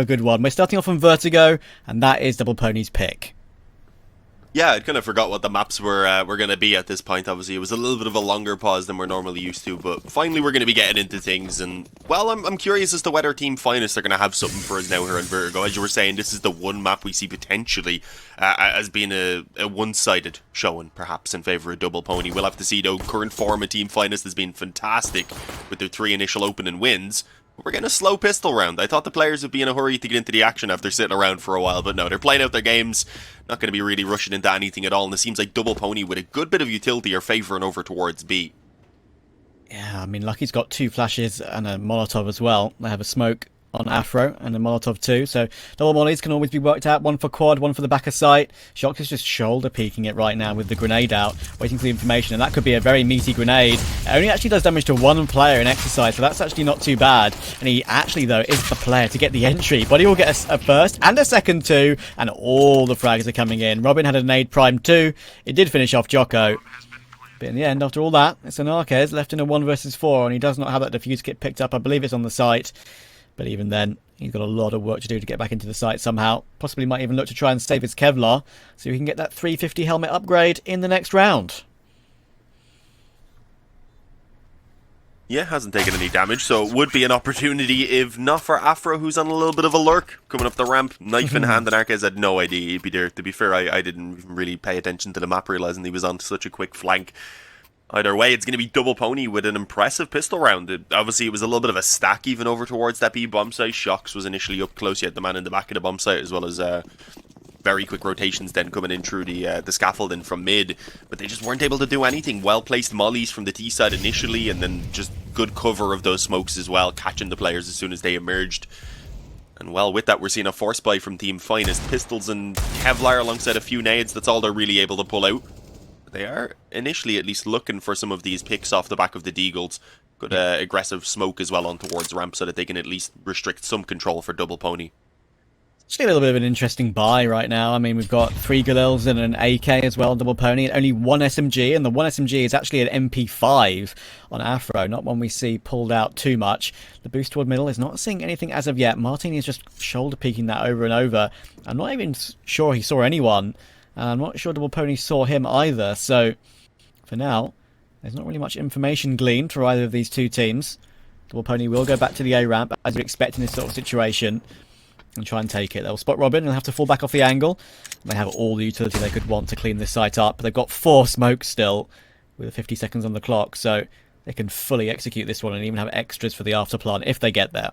a good one. We're starting off on Vertigo, and that is Double Pony's pick. Yeah, I'd kind of forgot what the maps were going to be at this point. Obviously, it was a little bit of a longer pause than we're normally used to, but finally we're going to be getting into things. And well, I'm curious as to whether Team Finest are going to have something for us now here on Vertigo. As you were saying, this is the one map we see potentially as being a one-sided showing, perhaps in favour of Double Pony. We'll have to see though. Current form of Team Finest has been fantastic with their 3 initial opening wins. We're getting a slow pistol round. I thought the players would be in a hurry to get into the action after sitting around for a while, but no, they're playing out their games, not going to be really rushing into anything at all, and it seems like Double Pony with a good bit of utility are favouring over towards B. Yeah, I mean, Lucky's got 2 flashes and a Molotov as well. They have a smoke on Afro and a Molotov too, so double mollies can always be worked out. One for quad, one for the back of sight. Shox is just shoulder peeking it right now with the grenade out, waiting for the information, and that could be a very meaty grenade. It only actually does damage to 1 player in exercise, so that's actually not too bad. And he actually, though, is the player to get the entry. Body will get a first and a second too, and all the frags are coming in. Robin had a nade prime too. It did finish off Jocko. But in the end, after all that, it's an Arquez left in a 1 versus 4, and he does not have that defuse kit picked up. I believe it's on the site. But even then, he's got a lot of work to do to get back into the site somehow. Possibly might even look to try and save his Kevlar so he can get that 350 helmet upgrade in the next round. Yeah, hasn't taken any damage, so it would be an opportunity if not for Afro, who's on a little bit of a lurk, coming up the ramp, knife in hand, and Arquez had no idea he'd be there. To be fair, I didn't even really pay attention to the map, realising he was on such a quick flank. Either way, it's going to be Double Pony with an impressive pistol round. Obviously, it was a little bit of a stack even over towards that B bomb site. Shox was initially up close. You had the man in the back of the bomb site, as well as very quick rotations then coming in through the scaffolding from mid. But they just weren't able to do anything. Well-placed mollies from the T side initially, and then just good cover of those smokes as well, catching the players as soon as they emerged. And well, with that, we're seeing a force buy from Team Finest. Pistols and Kevlar alongside a few nades. That's all they're really able to pull out. They are initially at least looking for some of these picks off the back of the Deagles. Good aggressive smoke as well on towards ramp so that they can at least restrict some control for Double Pony. Actually a little bit of an interesting buy right now. I mean, we've got 3 Galils and an AK as well, Double Pony, and only 1 SMG, and the 1 SMG is actually an MP5 on Afro, not one we see pulled out too much. The boost toward middle is not seeing anything as of yet. Martini is just shoulder peeking that over and over. I'm not even sure he saw anyone. I'm not sure Double Pony saw him either, so for now, there's not really much information gleaned for either of these two teams. Double Pony will go back to the A ramp, as you'd expect in this sort of situation, and try and take it. They'll spot Robin, they'll have to fall back off the angle. They have all the utility they could want to clean this site up, but they've got 4 smokes still, with 50 seconds on the clock, so they can fully execute this one and even have extras for the afterplan if they get there.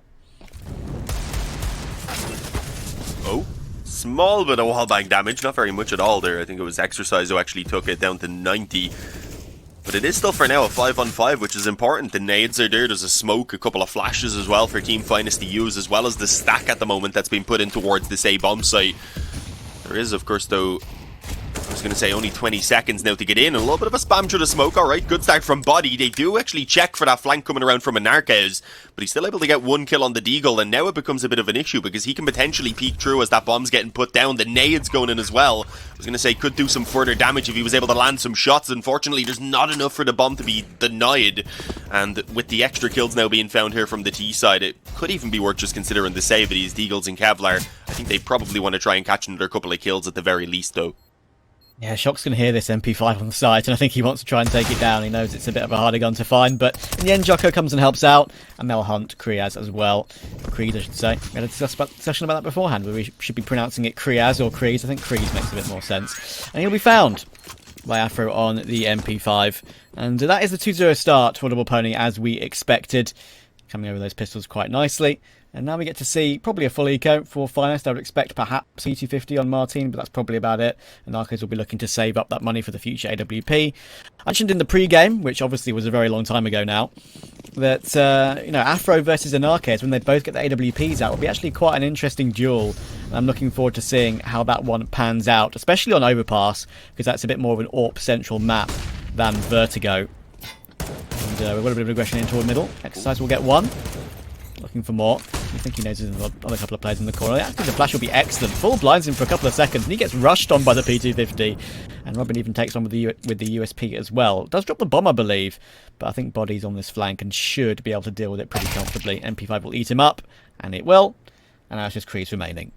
Oh. Small bit of wallbang damage, not very much at all there. I think it was Exercise who actually took it down to 90. But it is still for now a 5-on-5, which is important. The nades are there, there's a smoke, a couple of flashes as well for Team Finest to use, as well as the stack at the moment that's been put in towards this A bomb site. There is, of course, though, I was going to say only 20 seconds now to get in. A little bit of a spam through the smoke. Alright, good start from Body. They do actually check for that flank coming around from Anarquez, but he's still able to get 1 kill on the Deagle, and now it becomes a bit of an issue because he can potentially peek through as that bomb's getting put down. The nades going in as well. I was going to say could do some further damage if he was able to land some shots. Unfortunately, there's not enough for the bomb to be denied, and with the extra kills now being found here from the T side, it could even be worth just considering the save of these Deagles and Kevlar. I think they probably want to try and catch another couple of kills at the very least, though. Yeah, Shox can hear this MP5 on the site, and I think he wants to try and take it down. He knows it's a bit of a harder gun to find, but in the end, Jocko comes and helps out, and they'll hunt Kriaz as well. Creed, I should say. We had a discussion about that beforehand, where we should be pronouncing it Kriaz or Kreez. I think Kreez makes a bit more sense. And he'll be found by Afro on the MP5. And that is the 2-0 start for Double Pony, as we expected. Coming over those pistols quite nicely. And now we get to see probably a full eco for Finest. I would expect perhaps P250 on Martin, but that's probably about it. And Arcos will be looking to save up that money for the future AWP. I mentioned in the pre-game, which obviously was a very long time ago now, that Afro versus Anarquez, when they both get the AWPs out, will be actually quite an interesting duel. And I'm looking forward to seeing how that one pans out, especially on Overpass, because that's a bit more of an AWP central map than Vertigo. And we've got a bit of aggression in toward middle. Exercise will get 1. Looking for more. I think he knows there's another couple of players in the corner. I think the flash will be excellent. Full blinds him for a couple of seconds, and he gets rushed on by the P250. And Robin even takes on with the USP as well. Does drop the bomb, I believe, but I think Body's on this flank and should be able to deal with it pretty comfortably. MP5 will eat him up, and it will. And now it's just Kree's remaining.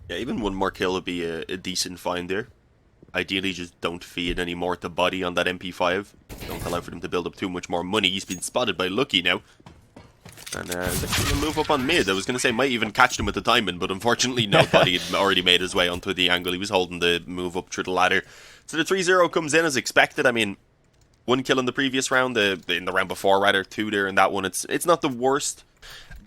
Yeah, even one more kill would be a decent find there. Ideally, just don't feed any more to body on that MP5. Don't allow for them to build up too much more money. He's been spotted by Lucky now. And he's actually going to move up on mid. I was going to say, might even catch them with the timing, but unfortunately no. Body had already made his way onto the angle. He was holding the move up through the ladder. So the 3-0 comes in as expected. I mean, 1 kill in the previous round, in the round before, rather, 2 there in that one. It's not the worst.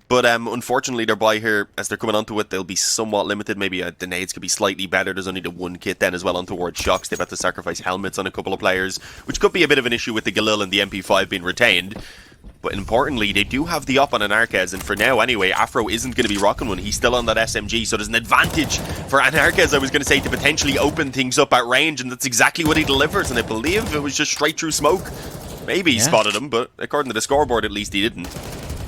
But unfortunately, their buy here, as they're coming onto it, they'll be somewhat limited. Maybe the nades could be slightly better. There's only the 1 kit then as well on towards shocks. They've had to sacrifice helmets on a couple of players, which could be a bit of an issue with the Galil and the MP5 being retained. But importantly, they do have the up on an Arquez, and for now anyway, Afro isn't going to be rocking one. He's still on that SMG, so there's an advantage for Anarquez, I was going to say, to potentially open things up at range, and that's exactly what he delivers, and I believe it was just straight through smoke. Maybe he spotted him, but according to the scoreboard, at least he didn't.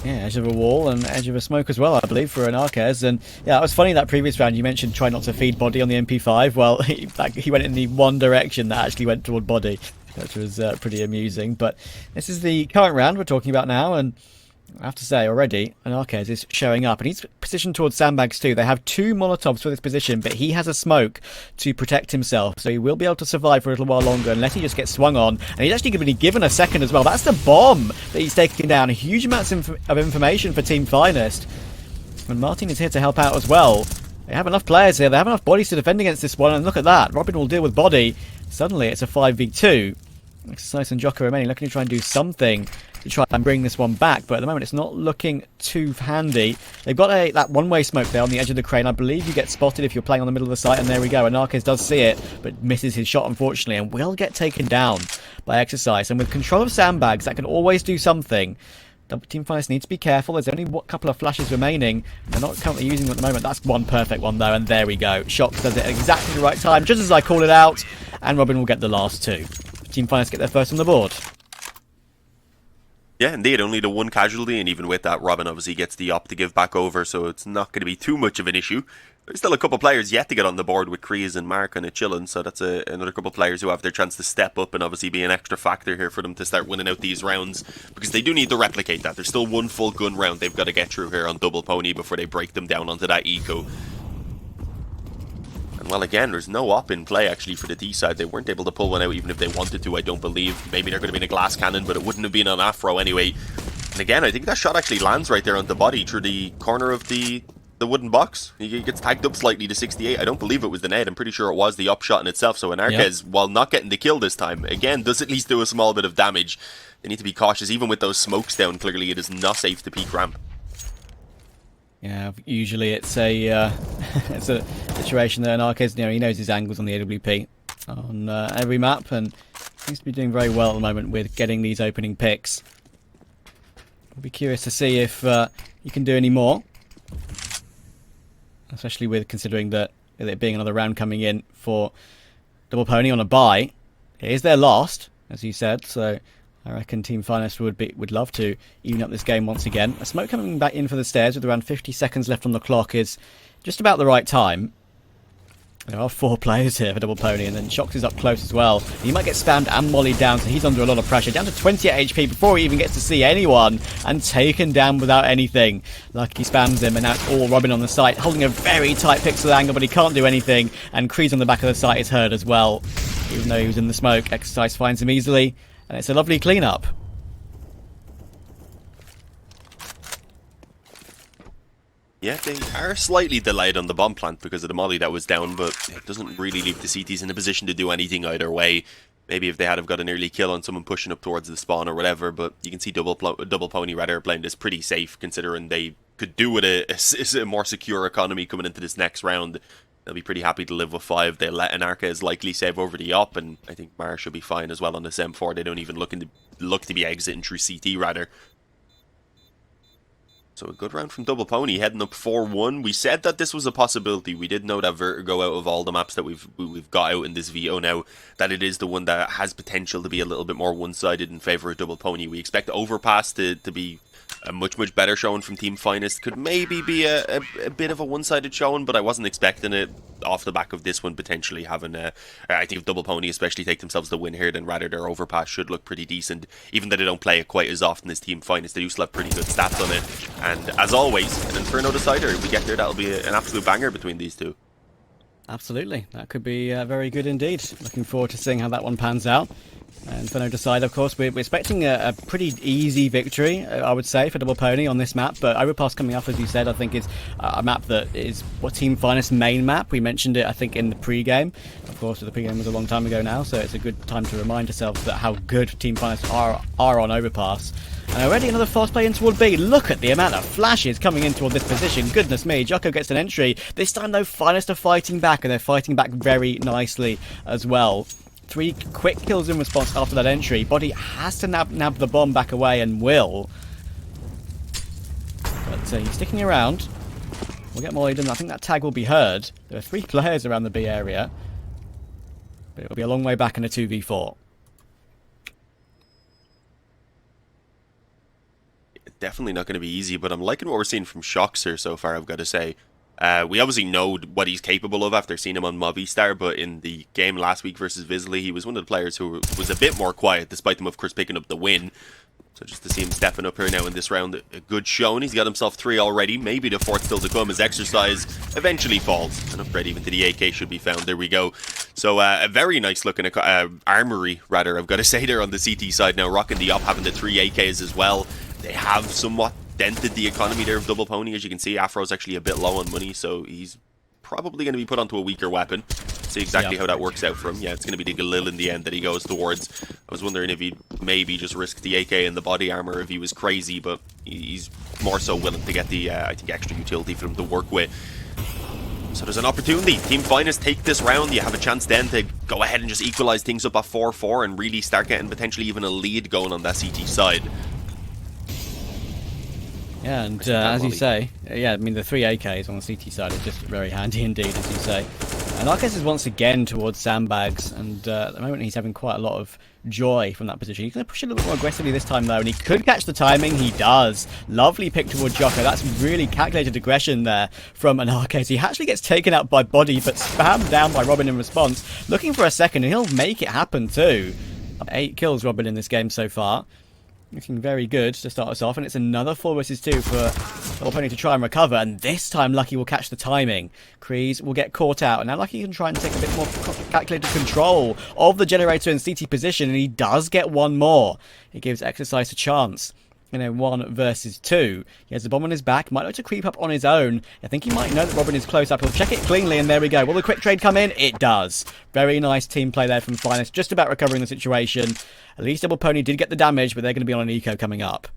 Yeah, edge of a wall and edge of a smoke as well, I believe, for an Arquez. And yeah, it was funny that previous round you mentioned try not to feed body on the MP5. Well, he went in the one direction that actually went toward body, which was pretty amusing. But this is the current round we're talking about now, and I have to say already, an Arquez is showing up, and he's positioned towards sandbags too. They have 2 Molotovs for this position, but he has a smoke to protect himself, so he will be able to survive for a little while longer unless he just gets swung on. And he's actually going to be given a second as well. That's the bomb that he's taking down. A huge amount of information for Team Finest. And Martin is here to help out as well. They have enough players here. They have enough bodies to defend against this one. And look at that. Robin will deal with body. Suddenly it's a 5v2. Exercise and Joker remaining, looking to try and do something to try and bring this one back, but at the moment it's not looking too handy. They've got that one-way smoke there on the edge of the crane. I believe you get spotted if you're playing on the middle of the site, and there we go. And Arquez does see it, but misses his shot, unfortunately, and will get taken down by Exercise. And with control of sandbags, that can always do something. Team Finest needs to be careful. There's only a couple of flashes remaining. They're not currently using them at the moment. That's one perfect one, though, and there we go. Shocks does it at exactly the right time, just as I call it out, and Robin will get the last 2. Team Finest get their first on the board. Yeah, indeed, only the 1 casualty, and even with that, Robin obviously gets the op to give back over, so it's not going to be too much of an issue. There's still a couple of players yet to get on the board with Krees and Mark and chilling, so that's another couple of players who have their chance to step up and obviously be an extra factor here for them to start winning out these rounds, because they do need to replicate that. There's still 1 full gun round they've got to get through here on Double Pony before they break them down onto that eco. Well, again, there's no op in play, actually, for the D side. They weren't able to pull one out even if they wanted to, I don't believe. Maybe they're going to be in a glass cannon, but it wouldn't have been on Afro anyway. And again, I think that shot actually lands right there on the body through the corner of the wooden box. He gets tagged up slightly to 68. I don't believe it was the net. I'm pretty sure it was the op shot in itself. So Anarquez, while not getting the kill this time, again, does at least do a small bit of damage. They need to be cautious. Even with those smokes down, clearly it is not safe to peek ramp. Yeah, usually it's a it's a situation that Arquez, he knows his angles on the AWP on every map, and seems to be doing very well at the moment with getting these opening picks. I'll be curious to see if he can do any more, especially with considering that it being another round coming in for Double Pony on a bye. It is their last, as you said, so I reckon Team Finest would love to even up this game once again. A smoke coming back in for the stairs with around 50 seconds left on the clock is just about the right time. There are 4 players here for Double Pony, and then Shocks is up close as well. He might get spammed and mollied down, so he's under a lot of pressure. Down to 28 HP before he even gets to see anyone, and taken down without anything. Lucky spams him, and now it's all Robin on the site, holding a very tight pixel angle, but he can't do anything. And Krees on the back of the site is heard as well. Even though he was in the smoke, Exercise finds him easily, and it's a lovely clean-up. Yeah, they are slightly delayed on the bomb plant because of the molly that was down, but it doesn't really leave the CTs in a position to do anything either way. Maybe if they had have got an early kill on someone pushing up towards the spawn or whatever, but you can see Double Pony rather playing this pretty safe, considering they could do with a more secure economy coming into this next round. They'll be pretty happy to live with 5. They'll let Anarquez likely save over the op, and I think Mar should be fine as well on this M4. They don't even look to be exiting through CT rather. So a good round from Double Pony, heading up 4-1. We said that this was a possibility. We did know that Vertigo, out of all the maps that we've got out in this VO now, that it is the one that has potential to be a little bit more one-sided in favour of Double Pony. We expect Overpass to be a much better showing from Team Finest. Could maybe be a bit of a one-sided showing, but I wasn't expecting it off the back of this one potentially having I think if Double Pony especially take themselves the win here, then rather their overpass should look pretty decent. Even though they don't play it quite as often as Team Finest, they do still have pretty good stats on it. And as always, an Inferno Decider, if we get there, that'll be an absolute banger between these two. Absolutely, that could be very good indeed. Looking forward to seeing how that one pans out. And for no decide, of course, we're expecting a pretty easy victory, I would say, for Double Pony on this map. But Overpass coming up, as you said, I think is a map that is what Team Finest's main map. We mentioned it, I think, in the pre-game. Of course, the pre-game was a long time ago now, so it's a good time to remind ourselves that how good Team Finest are on Overpass. And already another fast play in toward B. Look at the amount of flashes coming in toward this position. Goodness me, Jocko gets an entry. This time, though, Finest are fighting back, and they're fighting back very nicely as well. 3 quick kills in response after that entry. Body has to nab the bomb back away and will. But he's sticking around. We'll get mollied and I think that tag will be heard. There are 3 players around the B area. But it'll be a long way back in a 2v4. Definitely not going to be easy, but I'm liking what we're seeing from Shox here so far, I've got to say. We obviously know what he's capable of after seeing him on Movistar, but in the game last week versus Visley, he was one of the players who was a bit more quiet, despite them, of course, picking up the win. So just to see him stepping up here now in this round, a good showing. He's got himself 3 already, maybe the 4th still to come as Exercise eventually falls. An upgrade even to the AK should be found. There we go. So a very nice looking armory, rather, I've got to say, there on the CT side now, rocking the up, having the 3 AKs as well. They have somewhat dented the economy there of Double Pony. As you can see, Afro's actually a bit low on money, so he's probably going to be put onto a weaker weapon. See exactly how that works out for him. Yeah, it's going to be the Galil in the end that he goes towards. I was wondering if he'd maybe just risk the AK and the body armor if he was crazy, but he's more so willing to get the, I think, extra utility for him to work with. So there's an opportunity. Team Finest take this round. You have a chance then to go ahead and just equalize things up at 4-4 and really start getting potentially even a lead going on that CT side. Yeah, and as you say, yeah, I mean, the 3 AKs on the CT side are just very handy indeed, as you say. And Arcus is once again towards sandbags, and at the moment he's having quite a lot of joy from that position. He's going to push a little bit more aggressively this time, though, and he could catch the timing. He does. Lovely pick towards Jocko. That's really calculated aggression there from an Arcus. He actually gets taken out by Body, but spammed down by Robin in response. Looking for a second, and he'll make it happen, too. 8 kills, Robin, in this game so far. Looking very good to start us off, and it's another 4 versus 2 for Double Pony to try and recover, and this time Lucky will catch the timing. Kreese will get caught out, and now Lucky can try and take a bit more calculated control of the generator in CT position, and he does get one more. It gives Exercise a chance. In a 1 versus 2. He has the bomb on his back, might like to creep up on his own. I think he might know that Robin is close up. He'll check it cleanly, and there we go. Will the quick trade come in? It does. Very nice team play there from Finest, just about recovering the situation. At least Double Pony did get the damage, but they're going to be on an eco coming up.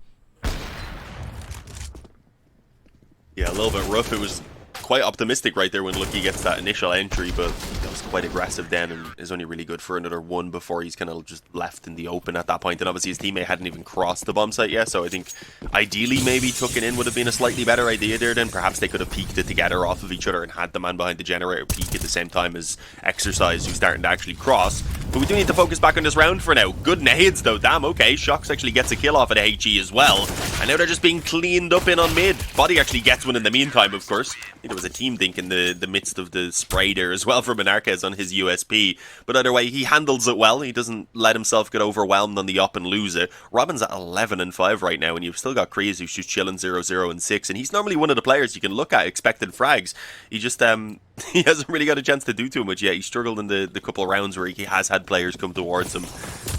Yeah, a little bit rough. It was quite optimistic right there when Lucky gets that initial entry, but that was quite aggressive then and is only really good for another 1 before he's kind of just left in the open at that point. And obviously his teammate hadn't even crossed the bomb site yet, so I think ideally maybe tucking in would have been a slightly better idea there. Then perhaps they could have peeked it together off of each other and had the man behind the generator peek at the same time as Exercise, who's starting to actually cross. But we do need to focus back on this round for now. Good nades though, damn, okay. Shox actually gets a kill off of the HE as well, and now they're just being cleaned up in on mid. Body actually gets one in the meantime, of course. I think there was a team dink in the midst of the spray there as well from Monarquez on his USP. But either way, he handles it well. He doesn't let himself get overwhelmed on the up and lose it. Robin's at 11 and 5 right now, and you've still got Kreese who's just chilling 0-0 and 6, and he's normally one of the players you can look at expected frags. He just he hasn't really got a chance to do too much yet. He struggled in the couple of rounds where he has had players come towards him.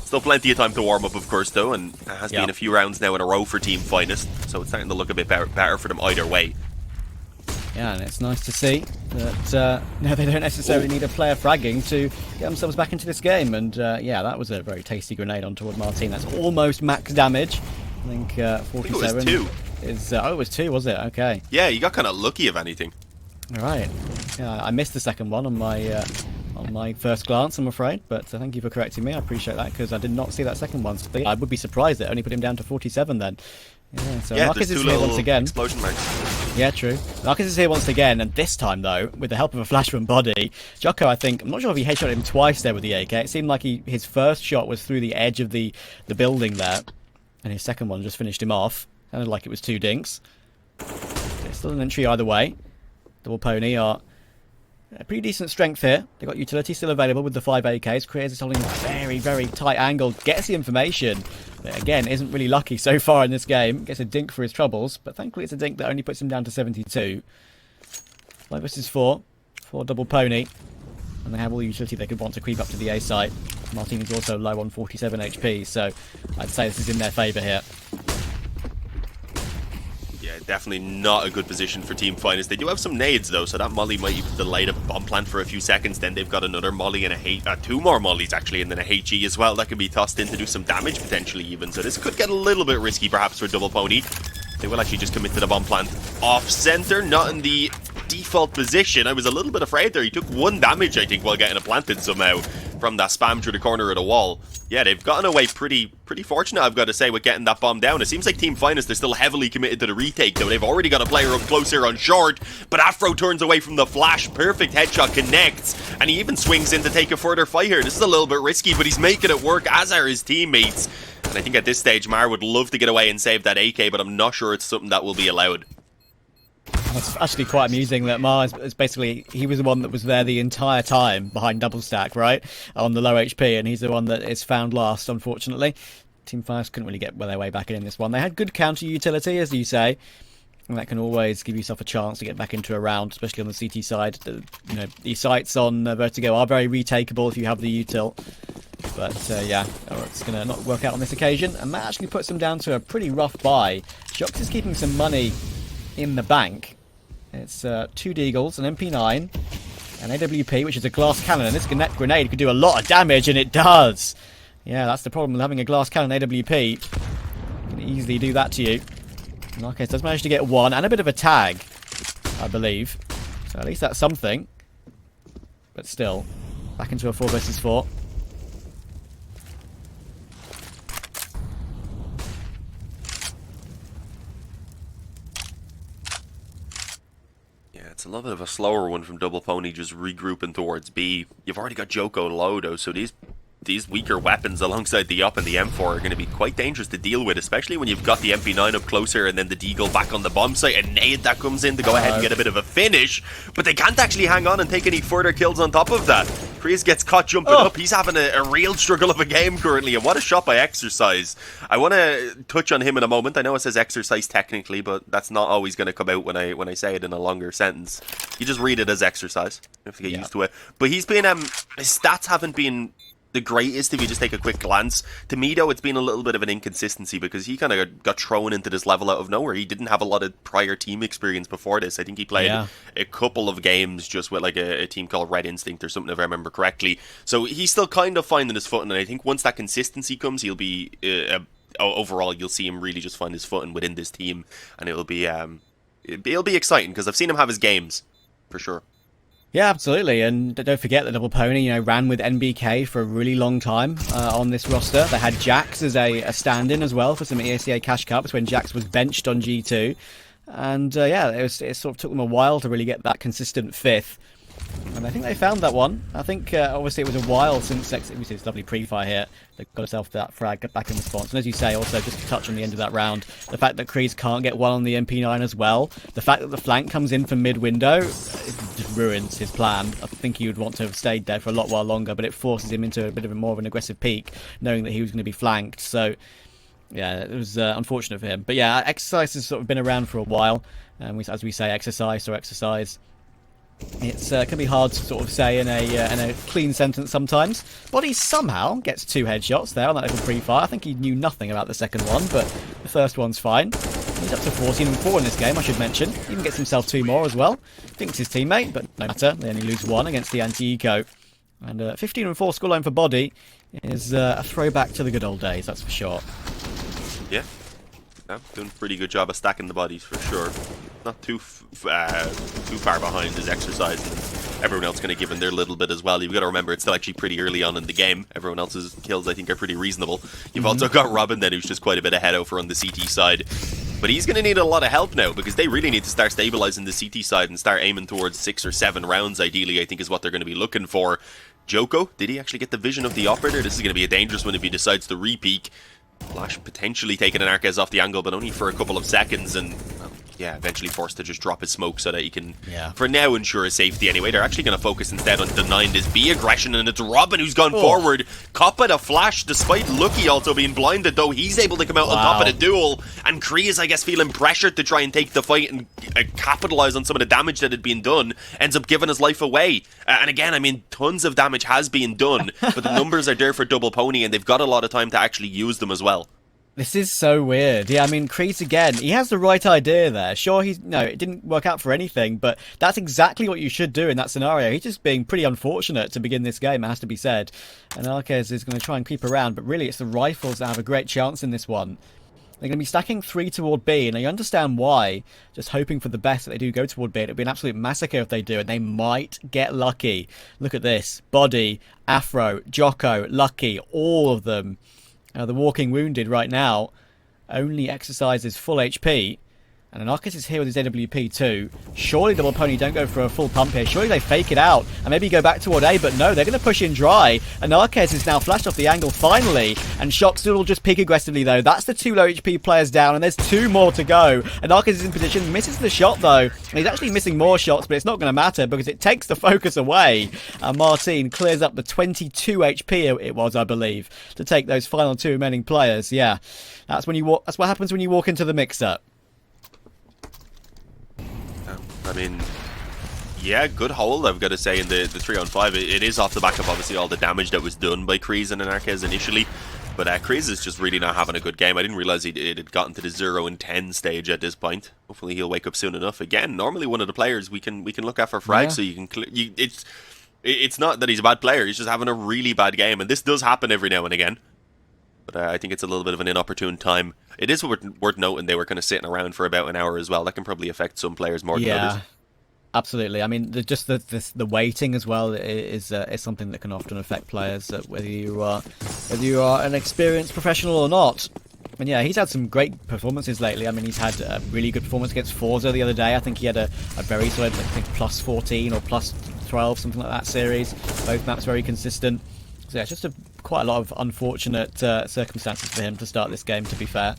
Still plenty of time to warm up, of course, though, and it has been a few rounds now in a row for Team Finest, so it's starting to look a bit better for them either way. Yeah, and it's nice to see that no, they don't necessarily need a player fragging to get themselves back into this game. And yeah, that was a very tasty grenade on toward Martin. That's almost max damage. I think 47 it was 2. Is oh, it was 2, was it? Okay. Yeah, you got kind of lucky, if anything. All right. Yeah, I missed the second one on my first glance, I'm afraid. But thank you for correcting me. I appreciate that because I did not see that second one. So I would be surprised that it only put him down to 47 then. Yeah, so Marcus is here once again. Explosion marks. Yeah, true. Marcus is here once again, and this time, though, with the help of a flash from Body, Jocko, I think, I'm not sure if he headshot him twice there with the AK. It seemed like his first shot was through the edge of the building there, and his second one just finished him off. Sounded like it was 2 dinks. It's still an entry either way. Double Pony are pretty decent strength here. They've got utility still available with the 5 AKs. Creators is holding a very, very tight angle. Gets the information. But again, isn't really lucky so far in this game. Gets a dink for his troubles. But thankfully it's a dink that only puts him down to 72. 5 versus 4. 4 Double Pony. And they have all the utility they could want to creep up to the A site. Martini's also low on 47 HP. So I'd say this is in their favour here. Yeah, definitely not a good position for Team Finest. They do have some nades though, so that molly might even delay the bomb plant for a few seconds. Then they've got another molly and a 2 more mollies actually, and then a HE as well that can be tossed in to do some damage potentially even. So this could get a little bit risky perhaps for Double Pony. They will actually just commit to the bomb plant off center, not in the default position. I was a little bit afraid there. He took 1 damage I think while getting it planted somehow from that spam through the corner of the wall. Yeah, they've gotten away pretty fortunate, I've got to say, with getting that bomb down. It seems like Team Finest are still heavily committed to the retake, though. They've already got a player up close here on short, but Afro turns away from the flash. Perfect headshot connects, and he even swings in to take a further fight here. This is a little bit risky, but he's making it work, as are his teammates. And I think at this stage, Mar would love to get away and save that AK, but I'm not sure it's something that will be allowed. That's actually quite amusing that Mars is basically, he was the one that was there the entire time behind double stack, right? On the low HP, and he's the one that is found last, unfortunately. Team Fires couldn't really get their way back in this one. They had good counter utility, as you say, and that can always give yourself a chance to get back into a round, especially on the CT side. The sites on Vertigo are very retakeable if you have the util. But yeah, it's going to not work out on this occasion, and that actually puts them down to a pretty rough buy. Shox is keeping some money in the bank. It's 2 Deagles, an MP9, an AWP, which is a glass cannon, and this grenade could do a lot of damage, and it does! Yeah, that's the problem with having a glass cannon AWP. It can easily do that to you. Narcos does manage to get 1, and a bit of a tag, I believe. So at least that's something. But still, back into a 4 versus 4. It's a little bit of a slower one from Double Pony, just regrouping towards B. You've already got Joko low though, so these weaker weapons alongside the UP and the M4 are going to be quite dangerous to deal with, especially when you've got the MP9 up closer and then the Deagle back on the bomb site, and nade that comes in to go ahead and get a bit of a finish, but they can't actually hang on and take any further kills on top of that. Kreese gets caught jumping up. He's having a real struggle of a game currently, and what a shot by Exercise. I want to touch on him in a moment. I know it says Exercise technically, but that's not always going to come out when I say it in a longer sentence. You just read it as Exercise. You have to get used to it. But he's been his stats haven't been the greatest if you just take a quick glance. To me though, it's been a little bit of an inconsistency because he kind of got thrown into this level out of nowhere. He didn't have a lot of prior team experience before this. I think he played a couple of games just with like a team called Red Instinct or something, if I remember correctly. So he's still kind of finding his footing, and I think once that consistency comes, he'll be overall you'll see him really just find his footing within this team, and it'll be exciting because I've seen him have his games for sure. Yeah, absolutely, and don't forget that Double Pony, ran with NBK for a really long time on this roster. They had Jax as a stand-in as well for some Esea Cash Cups when Jax was benched on G2. And yeah, it sort of took them a while to really get that consistent 5th. And I think they found that one. I think, obviously, it was a while since it was this lovely pre-fire here that got itself that frag back in response. And as you say, also, just to touch on the end of that round, the fact that Kreese can't get 1 on the MP9 as well, the fact that the flank comes in from mid-window, it just ruins his plan. I think he would want to have stayed there for a lot while longer, but it forces him into a bit of more of an aggressive peak, knowing that he was going to be flanked. So, yeah, it was unfortunate for him. But yeah, Exercise has sort of been around for a while. As we say, Exercise or Exercise. It's can be hard to sort of say in a clean sentence sometimes. But he somehow gets 2 headshots there on that little pre-fire. I think he knew nothing about the second one, but the first one's fine. He's up to 14-4 in this game, I should mention. Even gets himself 2 more as well. Thinks his teammate, but no matter. They only lose 1 against the anti-eco. And 15-4 scoreline for Body is a throwback to the good old days, that's for sure. Yeah. Doing a pretty good job of stacking the bodies for sure. Not too far behind his Exercise, and everyone else kind of giving their little bit as well. You've got to remember it's still actually pretty early on in the game. Everyone else's kills I think are pretty reasonable. You've also got Robin then, who's just quite a bit ahead over on the CT side. But he's going to need a lot of help now because they really need to start stabilizing the CT side and start aiming towards 6 or 7 rounds ideally, I think is what they're going to be looking for. Joko, did he actually get the vision of the operator? This is going to be a dangerous one if he decides to re-peek. Flash potentially taking an Arquez off the angle, but only for a couple of seconds, and yeah, eventually forced to just drop his smoke so that he can, for now, ensure his safety anyway. They're actually going to focus instead on denying this B aggression, and it's Robin who's gone forward. Coppa the flash, despite Lucky also being blinded, though. He's able to come out on top of the duel, and Kree is, I guess, feeling pressured to try and take the fight and capitalize on some of the damage that had been done. Ends up giving his life away. And again, I mean, tons of damage has been done, but the numbers are there for Double Pony, and they've got a lot of time to actually use them as well. This is so weird. Yeah, I mean, Kreese again, he has the right idea there. Sure, it didn't work out for anything, but that's exactly what you should do in that scenario. He's just being pretty unfortunate to begin this game, it has to be said. And Arquez is going to try and creep around, but really it's the rifles that have a great chance in this one. They're going to be stacking 3 toward B, and I understand why. Just hoping for the best that they do go toward B. It'll be an absolute massacre if they do, and they might get lucky. Look at this. Body, Afro, Jocko, Lucky, all of them. The Walking Wounded right now only exercises full HP. And Arquez is here with his AWP too. Surely Double Pony don't go for a full pump here. Surely they fake it out and maybe go back toward A, but no, they're going to push in dry. And Arquez is now flashed off the angle finally. And Shock's will just peek aggressively though. That's the 2 low HP players down, and there's 2 more to go. And Arquez is in position, misses the shot though. And he's actually missing more shots, but it's not going to matter because it takes the focus away. And Martin clears up the 22 HP it was, I believe, to take those final 2 remaining players. Yeah, that's when you walk. That's what happens when you walk into the mix-up. I mean, yeah, good hold, I've got to say, in the 3-on-5. It is off the back of, obviously, all the damage that was done by Kreese and Arquez initially. But Kreese is just really not having a good game. I didn't realize it had gotten to the 0-10 stage at this point. Hopefully he'll wake up soon enough. Again, normally one of the players we can look at for frags, so you can... It's not that he's a bad player, he's just having a really bad game. And this does happen every now and again. But I think it's a little bit of an inopportune time. It is worth noting they were kind of sitting around for about an hour as well. That can probably affect some players more than others. Absolutely. I mean, the waiting as well is something that can often affect players, whether you are an experienced professional or not. And yeah, he's had some great performances lately. I mean, he's had a really good performance against Forza the other day. I think he had a very solid, I think, plus 14 or plus 12, something like that series. Both maps very consistent. So yeah, it's just quite a lot of unfortunate circumstances for him to start this game, to be fair.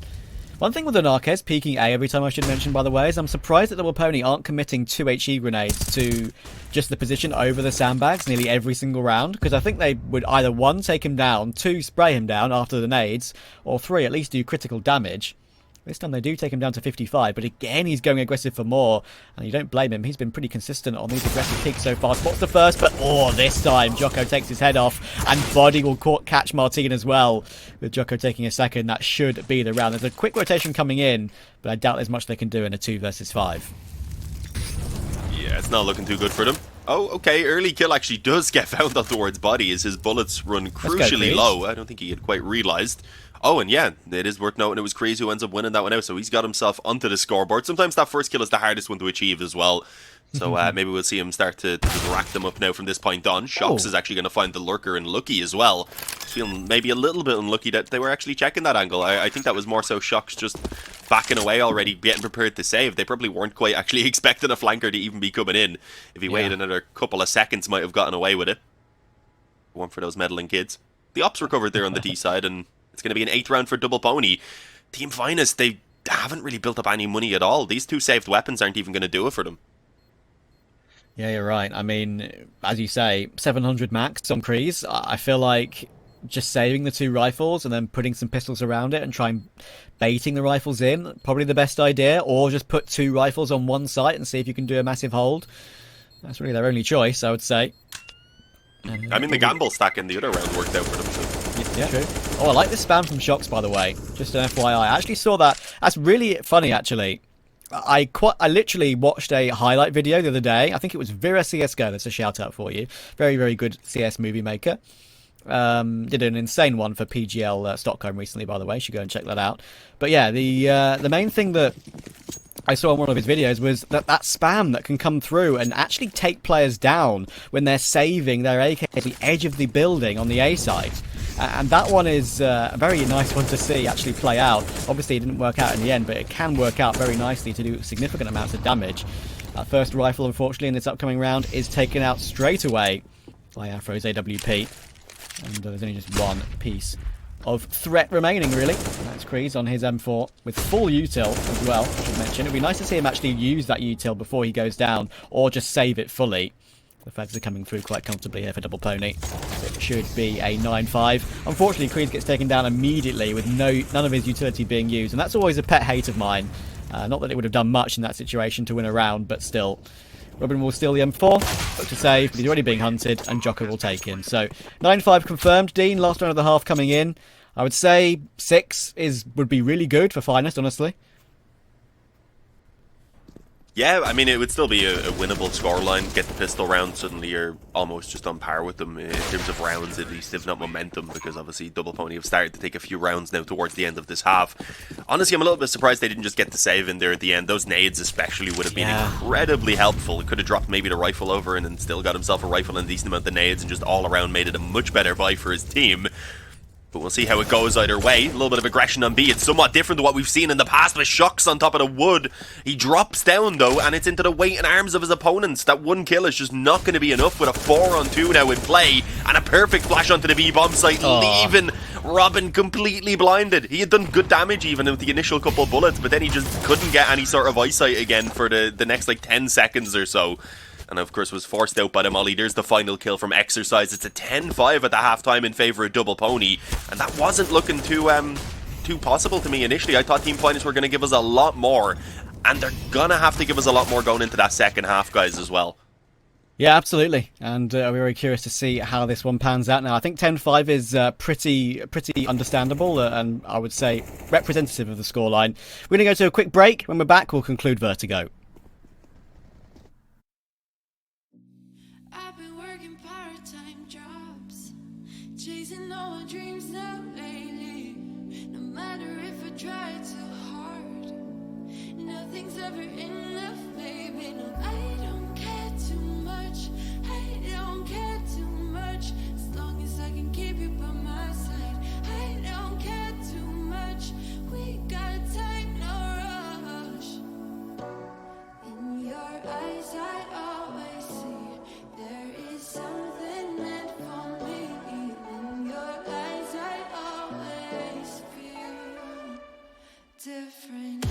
One thing with an Arquez peeking A every time I should mention, by the way, is I'm surprised that Double Pony aren't committing 2 HE grenades to just the position over the sandbags nearly every single round, because I think they would either 1, take him down, 2, spray him down after the nades, or 3, at least do critical damage. This time they do take him down to 55, but again he's going aggressive for more, and you don't blame him. He's been pretty consistent on these aggressive peaks so far. Spots the first, but this time Jocko takes his head off, and Body will catch Martin as well. With Jocko taking a second, that should be the round. There's a quick rotation coming in, but I doubt there's much they can do in a 2 versus 5. Yeah, it's not looking too good for them. Oh, okay, early kill actually does get found on towards Body as his bullets run crucially low. I don't think he had quite realised. Oh, and yeah, it is worth noting it was Kreese who ends up winning that one out, so he's got himself onto the scoreboard. Sometimes that first kill is the hardest one to achieve as well. So maybe we'll see him start to rack them up now from this point on. Shox is actually going to find the Lurker and Lucky as well. Feeling maybe a little bit unlucky that they were actually checking that angle. I think that was more so Shox just backing away already, getting prepared to save. They probably weren't quite actually expecting a flanker to even be coming in. If he waited another couple of seconds, might have gotten away with it. One for those meddling kids. The ops recovered there on the D side, and it's going to be an 8th round for Double Pony. Team Finest, they haven't really built up any money at all. These 2 saved weapons aren't even going to do it for them. Yeah, you're right. I mean, as you say, 700 max on Kreese. I feel like just saving the 2 rifles and then putting some pistols around it and trying baiting the rifles in, probably the best idea. Or just put 2 rifles on one site and see if you can do a massive hold. That's really their only choice, I would say. I mean, the gamble stack in the other round worked out for them too. Yeah, true. Oh, I like the spam from Shox, by the way. Just an FYI. I actually saw that. That's really funny, actually. I literally watched a highlight video the other day. I think it was Vera CSGO. That's a shout out for you. Very, very good CS movie maker. Did an insane one for PGL Stockholm recently, by the way. You should go and check that out. But yeah, the main thing that I saw in one of his videos was that spam that can come through and actually take players down when they're saving their AK at the edge of the building on the A side. And that one is a very nice one to see actually play out. Obviously it didn't work out in the end, but it can work out very nicely to do significant amounts of damage. That first rifle, unfortunately, in this upcoming round is taken out straight away by Afro's AWP. And there's only just 1 piece of threat remaining, really. And that's Kreese on his M4 with full util as well, I should mention. It'd be nice to see him actually use that util before he goes down, or just save it fully. The Feds are coming through quite comfortably here for Double Pony. So it should be a 9-5. Unfortunately, Kreese gets taken down immediately with none of his utility being used, and that's always a pet hate of mine. Not that it would have done much in that situation to win a round, but still. Robin will steal the M4, look to save, but he's already being hunted, and Jocko will take him. So 9-5 confirmed. Dean, last round of the half coming in. I would say 6 would be really good for Finest, honestly. Yeah, I mean, it would still be a winnable scoreline. Get the pistol round, suddenly you're almost just on par with them in terms of rounds, at least, if not momentum, because obviously Double Pony have started to take a few rounds now towards the end of this half. Honestly, I'm a little bit surprised they didn't just get the save in there at the end. Those nades especially would have been incredibly helpful. He could have dropped maybe the rifle over and then still got himself a rifle and a decent amount of nades, and just all around made it a much better buy for his team. But we'll see how it goes either way. A little bit of aggression on B. It's somewhat different to what we've seen in the past with Shocks on top of the wood. He drops down, though, and it's into the weight and arms of his opponents. That one kill is just not going to be enough with a 4-on-2 now in play. And a perfect flash onto the B-bomb site, leaving Robin completely blinded. He had done good damage even with the initial couple bullets, but then he just couldn't get any sort of eyesight again for the next, 10 seconds or so. And of course was forced out by the molly. There's the final kill from Exercise. It's a 10-5 at the halftime in favour of Double Pony, and that wasn't looking too possible to me initially. I thought Team Finest were going to give us a lot more, and they're gonna have to give us a lot more going into that second half, guys, as well. Yeah, absolutely, and we're very curious to see how this one pans out now. I think 10-5 is pretty understandable, and I would say representative of the scoreline. We're going to go to a quick break. When we're back, we'll conclude Vertigo. Chasing all my dreams now lately. No matter if I try too hard, nothing's ever enough, baby. No, I don't care too much. I don't care too much. As long as I can keep you by my side. I don't care too much. We got time, no rush. In your eyes, I always see there is something meant for me. Different.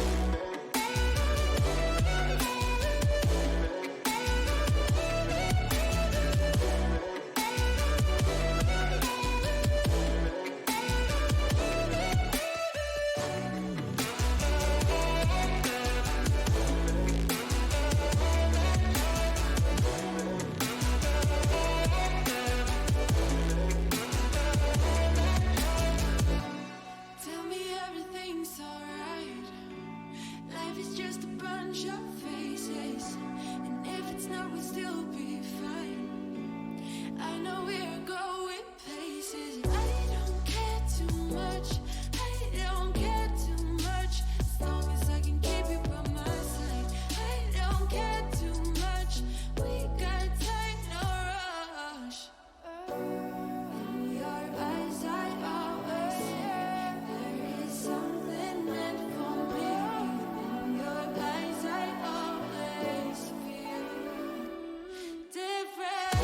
Tell me everything's alright. Life is just a bunch of faces, and if it's not, we'll still be fine. I know we're going places. I don't care too much. I don't care too much. As long as I can keep you by my side. I don't care too much. We got time, no rush. In your eyes, I always see there is something meant for me. In your eyes, I always feel different.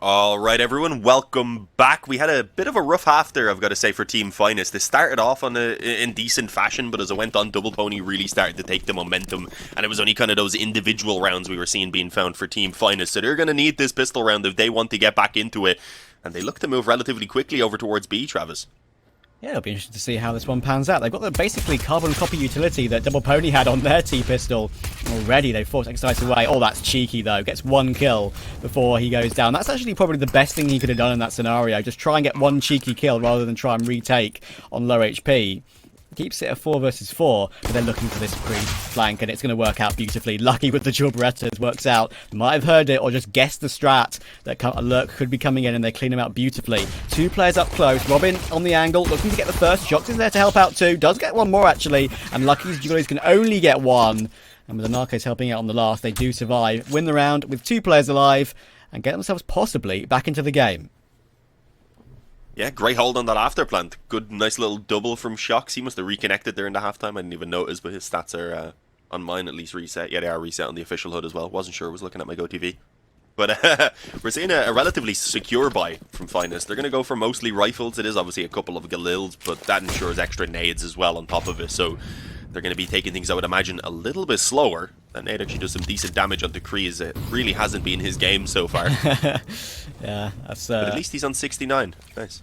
All right, everyone, welcome back. We had a bit of a rough half there, I've got to say, for Team Finest. They started off in decent fashion, but as it went on, Double Pony really started to take the momentum, and it was only kind of those individual rounds we were seeing being found for Team Finest. So they're going to need this pistol round if they want to get back into it, and they look to move relatively quickly over towards B, Travis. Yeah, it'll be interesting to see how this one pans out. They've got the basically carbon copy utility that Double Pony had on their T-pistol already. They forced Exercise away. Oh, that's cheeky, though. Gets one kill before he goes down. That's actually probably the best thing he could have done in that scenario. Just try and get one cheeky kill rather than try and retake on low HP. Keeps it a 4 versus 4, but they're looking for this pre-flank, and it's going to work out beautifully. Lucky with the dual Berettas, works out. Might have heard it or just guessed the strat that a lurk could be coming in, and they clean him out beautifully. 2 players up close. Robin on the angle, looking to get the first. Shox is there to help out too. Does get one more, actually, and Lucky's Julies can only get one. And with the Narcos helping out on the last, they do survive. Win the round with 2 players alive, and get themselves possibly back into the game. Yeah, great hold on that after plant. Good, nice little double from Shox. He must have reconnected there in the halftime. I didn't even notice, but his stats are, on mine at least, reset. Yeah, they are reset on the official HUD as well. Wasn't sure, I was looking at my GoTV. But we're seeing a relatively secure buy from Finest. They're going to go for mostly rifles. It is obviously a couple of Galils, but that ensures extra nades as well on top of it. So they're going to be taking things, I would imagine, a little bit slower. That nade actually does some decent damage onto Kreese. It really hasn't been his game so far. Yeah, that's... But at least he's on 69. Nice.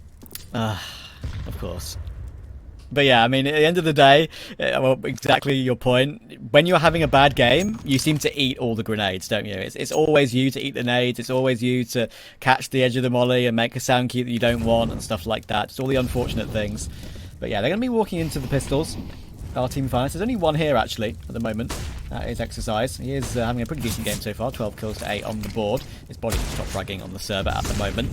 Of course. But yeah, I mean, at the end of the day, well, exactly your point. When you're having a bad game, you seem to eat all the grenades, don't you? It's always you to eat the nades. It's always you to catch the edge of the molly and make a sound cue that you don't want and stuff like that. Just all the unfortunate things. But yeah, they're going to be walking into the pistols. Our Team Finest. There's only one here, actually, at the moment. That is Exercise. He is having a pretty decent game so far. 12 kills to 8 on the board. His body is top fragging on the server at the moment.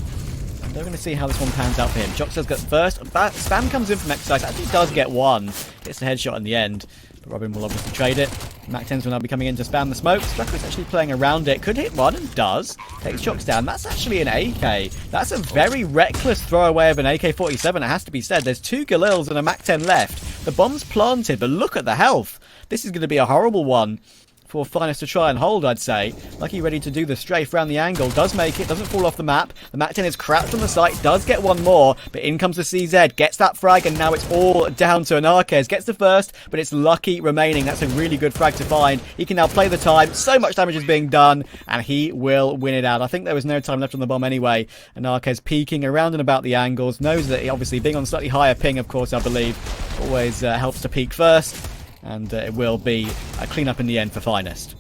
They're going to see how this one pans out for him. Shox does get first. Spam comes in from Exercise. Actually does get one. Gets the headshot in the end. But Robin will obviously trade it. Mac 10s will now be coming in to spam the smoke. Strucker is actually playing around it. Could hit one and does. Takes Shox down. That's actually an AK. That's a very reckless throwaway of an AK-47, it has to be said. There's 2 Galils and a Mac 10 left. The bomb's planted, but look at the health. This is going to be a horrible one for Finest to try and hold, I'd say. Lucky ready to do the strafe around the angle. Does make it. Doesn't fall off the map. The Mac 10 is crouched on the site. Does get one more. But in comes the CZ. Gets that frag. And now it's all down to an Arquez. Gets the first. But it's Lucky remaining. That's a really good frag to find. He can now play the time. So much damage is being done. And he will win it out. I think there was no time left on the bomb anyway. And Arquez peeking around and about the angles. Knows that he obviously being on slightly higher ping, of course, I believe, always helps to peek first. And it will be a clean-up in the end for Finest.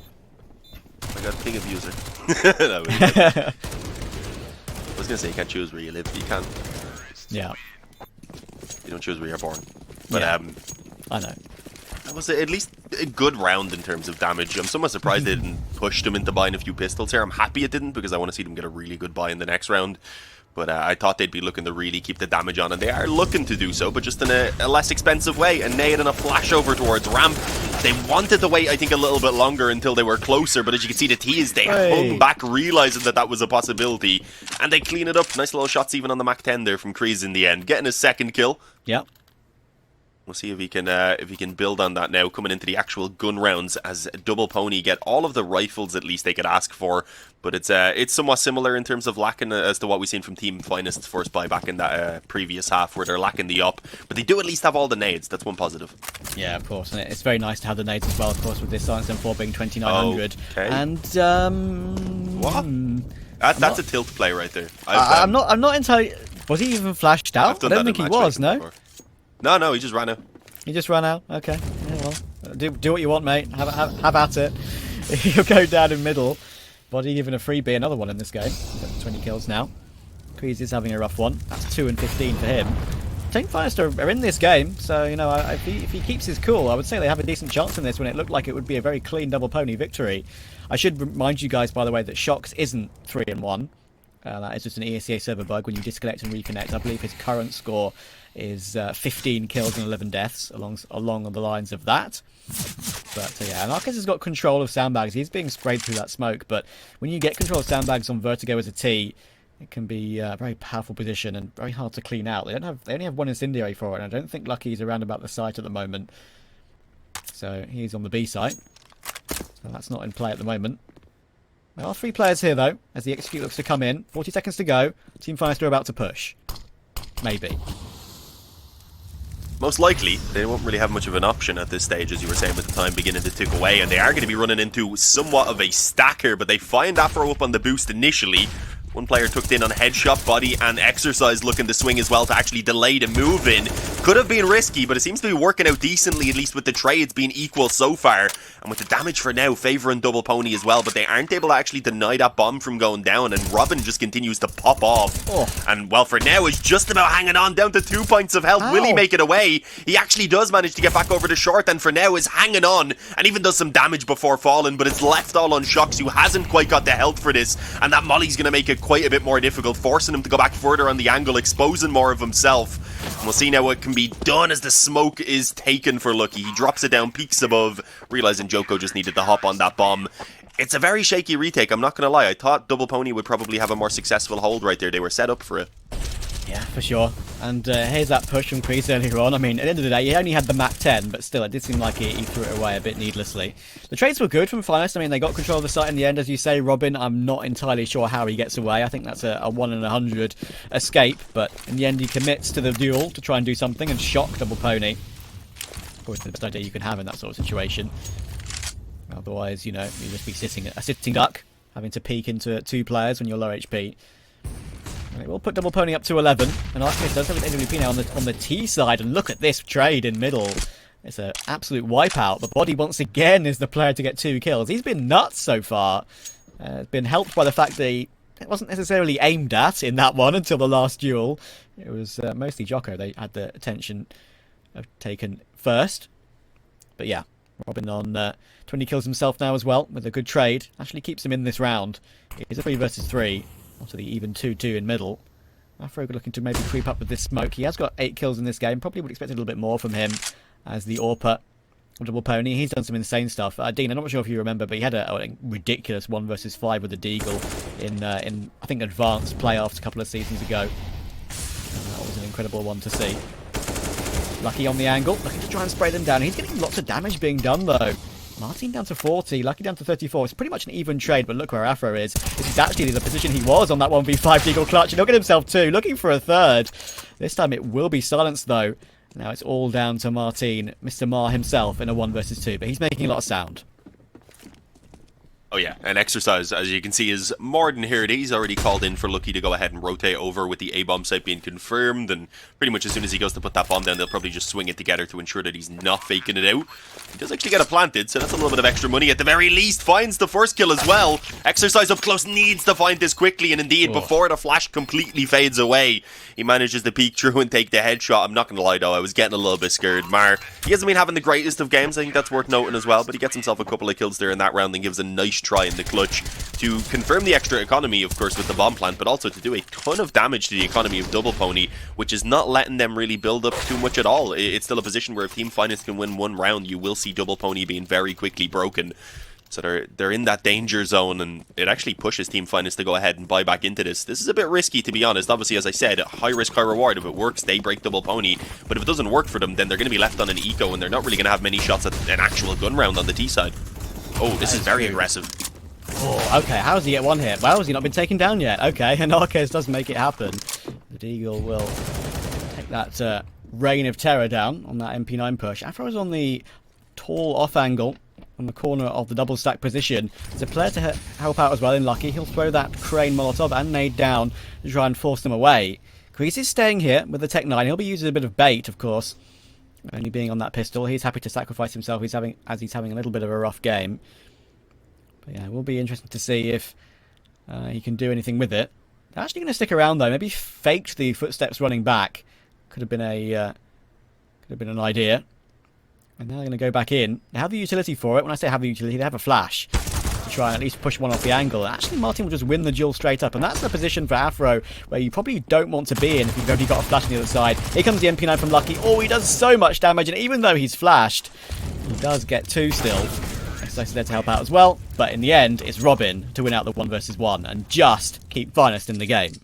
I got a ping abuser. No, I was going to say you can't choose where you live, but you can. Yeah. You don't choose where you're born. But yeah. I know. That was at least a good round in terms of damage. I'm somewhat surprised they didn't push them into buying a few pistols here. I'm happy it didn't, because I want to see them get a really good buy in the next round. But I thought they'd be looking to really keep the damage on, and they are looking to do so, but just in a less expensive way. A nade and a flash over towards ramp. They wanted to wait, I think, a little bit longer until they were closer, but as you can see, the T's, they hung back, realizing that that was a possibility, and they clean it up. Nice little shots even on the Mac 10 there from Kreese in the end, getting his second kill. Yeah. We'll see if he can build on that now, coming into the actual gun rounds, as Double Pony get all of the rifles at least they could ask for. But it's somewhat similar in terms of lacking as to what we've seen from Team Finest's first buy back in that previous half, where they're lacking the up. But they do at least have all the nades. That's one positive. Yeah, of course. And it's very nice to have the nades as well, of course, with this Silence M4 being 2900. Okay. And what? That's a tilt play right there. I'm not entirely. Was he even flashed out? I don't think he was. No. Before. No, he just ran out. He just ran out. Okay. Yeah, well, do what you want, mate. Have at it. He'll go down in middle. Body given a freebie, another one in this game. Got 20 kills now. Kreese is having a rough one. That's 2 and 15 for him. Team Finest are in this game, so you know if he keeps his cool, I would say they have a decent chance in this. When it looked like it would be a very clean Double Pony victory. I should remind you guys, by the way, that Shox isn't 3 and 1. That is just an Esea server bug. When you disconnect and reconnect, I believe his current score is 15 kills and 11 deaths, along the lines of that. But yeah, and Arquez has got control of sandbags. He's being sprayed through that smoke, but when you get control of sandbags on Vertigo as a T, it can be a very powerful position and very hard to clean out. They only have one incendiary for it, and I don't think Lucky's around about the site at the moment. So he's on the B site. So that's not in play at the moment. There are 3 players here, though, as the execute looks to come in. 40 seconds to go. Team Finest are about to push. Maybe. Most likely, they won't really have much of an option at this stage, as you were saying, with the time beginning to tick away, and they are going to be running into somewhat of a stacker, but they find Afro up on the boost initially. One player tucked in on headshot, body, and exercise looking to swing as well to actually delay the move in. Could have been risky, but it seems to be working out decently, at least with the trades being equal so far. And with the damage for now favouring Double Pony as well, but they aren't able to actually deny that bomb from going down, and Robin just continues to pop off. Oh. And, well, for now, is just about hanging on down to 2 points of health. Ow. Will he make it away? He actually does manage to get back over the short, and for now is hanging on, and even does some damage before falling, but it's left all on Shocks, who hasn't quite got the health for this, and that Molly's going to make it quite a bit more difficult, forcing him to go back further on the angle, exposing more of himself. And we'll see now what can be done as the smoke is taken for Lucky. He drops it down, peeks above, realizing Joko just needed to hop on that bomb. It's a very shaky retake, I'm not going to lie. I thought Double Pony would probably have a more successful hold right there. They were set up for it. Yeah, for sure. And here's that push from Kreese earlier on. I mean, at the end of the day, he only had the Mac 10, but still, it did seem like he threw it away a bit needlessly. The trades were good from Finest. I mean, they got control of the site in the end, as you say. Robin, I'm not entirely sure how he gets away. I think that's a 1 in 100 escape, but in the end, he commits to the duel to try and do something and shock Double Pony. Of course, the best idea you can have in that sort of situation. Otherwise, you know, you just be a sitting duck, having to peek into 2 players when you're low HP. And it will put Double Pony up to 11, and Arcus does have an AWP now on the T side, and look at this trade in middle. It's an absolute wipeout, but Body once again is the player to get 2 kills. He's been nuts so far. Been helped by the fact that it wasn't necessarily aimed at in that one until the last duel. It was mostly Jocko they had the attention of taken first. But yeah, Robin on 20 kills himself now as well, with a good trade. Actually keeps him in this round. It's a 3 versus 3. Onto the even 2-2 in middle. Afro looking to maybe creep up with this smoke. He has got 8 kills in this game. Probably would expect a little bit more from him as the AWPer of Double Pony. He's done some insane stuff. Dean, I'm not sure if you remember, but he had a ridiculous 1 versus 5 with the Deagle in I think, advanced playoffs a couple of seasons ago. And that was an incredible one to see. Lucky on the angle, looking to try and spray them down. He's getting lots of damage being done, though. Martin down to 40, Lucky down to 34. It's pretty much an even trade, but look where Afro is. This is actually the position he was on that 1v5 Deagle clutch. And look at himself too, looking for a third. This time it will be silenced though. Now it's all down to Martin, Mr. Mar himself in a 1 versus 2, but he's making a lot of sound. Oh yeah, and Exercise, as you can see, is more than here. He's already called in for Lucky to go ahead and rotate over with the A-bomb site being confirmed, and pretty much as soon as he goes to put that bomb down, they'll probably just swing it together to ensure that he's not faking it out. He does actually get it planted, so that's a little bit of extra money at the very least. Finds the first kill as well. Exercise up close needs to find this quickly, and indeed, before the flash completely fades away, he manages to peek through and take the headshot. I'm not going to lie though, I was getting a little bit scared. Mar, he hasn't been having the greatest of games, I think that's worth noting as well, but he gets himself a couple of kills there in that round and gives a nice try in the clutch to confirm the extra economy, of course, with the bomb plant, but also to do a ton of damage to the economy of Double Pony, which is not letting them really build up too much at all. It's still a position where if Team Finest can win 1 round, you will see Double Pony being very quickly broken. So they're in that danger zone, and it actually pushes Team Finest to go ahead and buy back into this. This is a bit risky, to be honest. Obviously, as I said, high risk, high reward. If it works, they break Double Pony. But if it doesn't work for them, then they're going to be left on an eco, and they're not really going to have many shots at an actual gun round on the T side. Oh, this is very aggressive. Oh, okay, how does he get 1 hit? Well, has he not been taken down yet? Okay, and Arcus does make it happen. The Deagle will take that Reign of Terror down on that MP9 push. Afro is on the tall off angle on the corner of the double stack position. There's a player to help out as well in Lucky. He'll throw that Crane Molotov and nade down to try and force them away. Kreese is staying here with the Tech 9. He'll be using a bit of bait, of course. Only being on that pistol. He's happy to sacrifice himself he's having a little bit of a rough game. But yeah, it will be interesting to see if he can do anything with it. They're actually going to stick around though. Maybe faked the footsteps running back. Could have been an idea. And now they're going to go back in. They have the utility for it. When I say have the utility, they have a flash to try and at least push one off the angle. Actually, Martin will just win the duel straight up, and that's the position for Afro where you probably don't want to be in if you've already got a flash on the other side. Here comes the MP9 from Lucky. Oh, he does so much damage, and even though he's flashed, he does get 2 still. Exercise is there to help out as well, but in the end, it's Robin to win out the 1 versus 1 and just keep Finest in the game.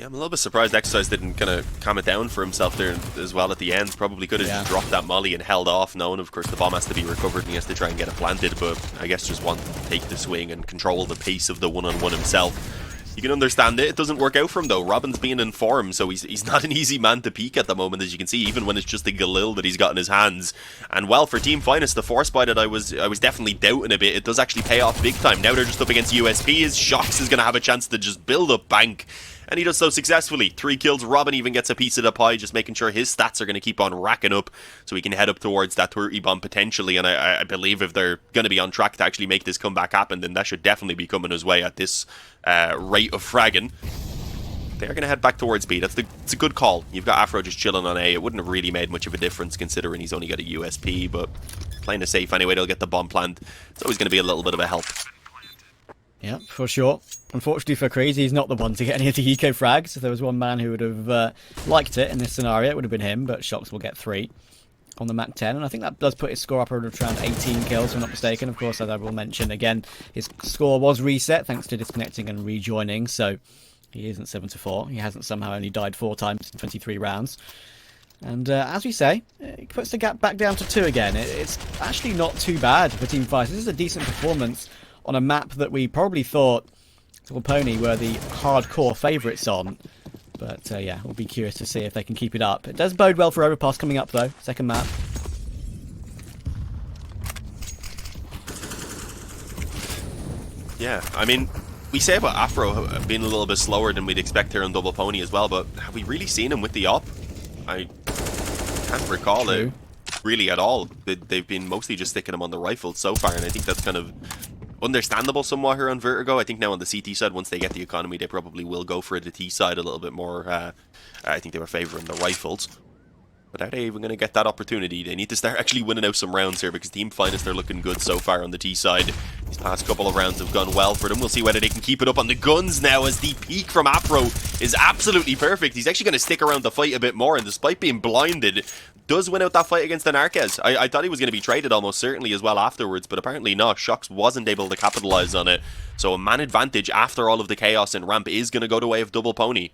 Yeah, I'm a little bit surprised Exercise didn't kind of calm it down for himself there as well at the end. Probably could have just dropped that molly and held off, knowing, of course, the bomb has to be recovered and he has to try and get it planted, but I guess just want to take the swing and control the pace of the one-on-one himself. You can understand it. It doesn't work out for him, though. Robin's being in form, so he's not an easy man to peak at the moment, as you can see, even when it's just a Galil that he's got in his hands. And, well, for Team Finest, the force buy that I was definitely doubting a bit, it does actually pay off big time. Now they're just up against USP. Shox is going to have a chance to just build up bank. And he does so successfully. 3 kills. Robin even gets a piece of the pie, just making sure his stats are going to keep on racking up so he can head up towards that 30 bomb potentially. And I believe if they're going to be on track to actually make this comeback happen, then that should definitely be coming his way at this rate of fragging. They're going to head back towards B. It's a good call. You've got Afro just chilling on A. It wouldn't have really made much of a difference considering he's only got a USP, but playing it safe anyway, they'll get the bomb planned. It's always going to be a little bit of a help. Yeah, for sure. Unfortunately for Crazy, he's not the one to get any of the eco frags. If there was one man who would have liked it in this scenario, it would have been him, but Shox will get 3 on the Mac 10, and I think that does put his score up around 18 kills, if I'm not mistaken. Of course, as I will mention again, his score was reset thanks to disconnecting and rejoining, so he isn't 7-4. He hasn't somehow only died 4 times in 23 rounds. And as we say, it puts the gap back down to 2 again. It's actually not too bad for Team Fight. This is a decent performance on a map that we probably thought Poney were the hardcore favourites on. But yeah, we'll be curious to see if they can keep it up. It does bode well for Overpass coming up though, second map. Yeah, I mean, we say about Afro being a little bit slower than we'd expect here on Double Pony as well, but have we really seen him with the op? I can't recall it really at all. They've been mostly just sticking him on the rifle so far, and I think that's kind of understandable somewhat here on Vertigo. I think now on the CT side, once they get the economy, they probably will go for the T side a little bit more. I think they were favouring the rifles. But are they even going to get that opportunity? They need to start actually winning out some rounds here because Team Finest are looking good so far on the T side. These past couple of rounds have gone well for them. We'll see whether they can keep it up on the guns now as the peak from Afro is absolutely perfect. He's actually going to stick around the fight a bit more, and despite being blinded, does win out that fight against Anarquez. I thought he was going to be traded almost certainly as well afterwards, but apparently not. Shox wasn't able to capitalize on it. So a man advantage after all of the chaos in ramp is going to go the way of Double Pony.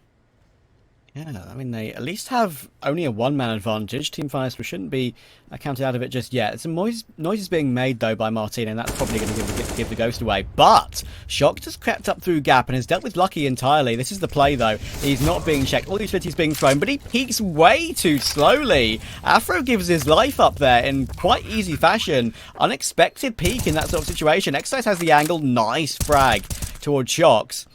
Yeah, I mean, they at least have only a one-man advantage. Team Finest shouldn't be counted out of it just yet. Some noises being made, though, by Martin, and that's probably going to give the ghost away. But Shox has crept up through gap and has dealt with Lucky entirely. This is the play, though. He's not being checked. All these utilities being thrown, but he peaks way too slowly. Afro gives his life up there in quite easy fashion. Unexpected peak in that sort of situation. Exercise has the angle. Nice frag towards Shox.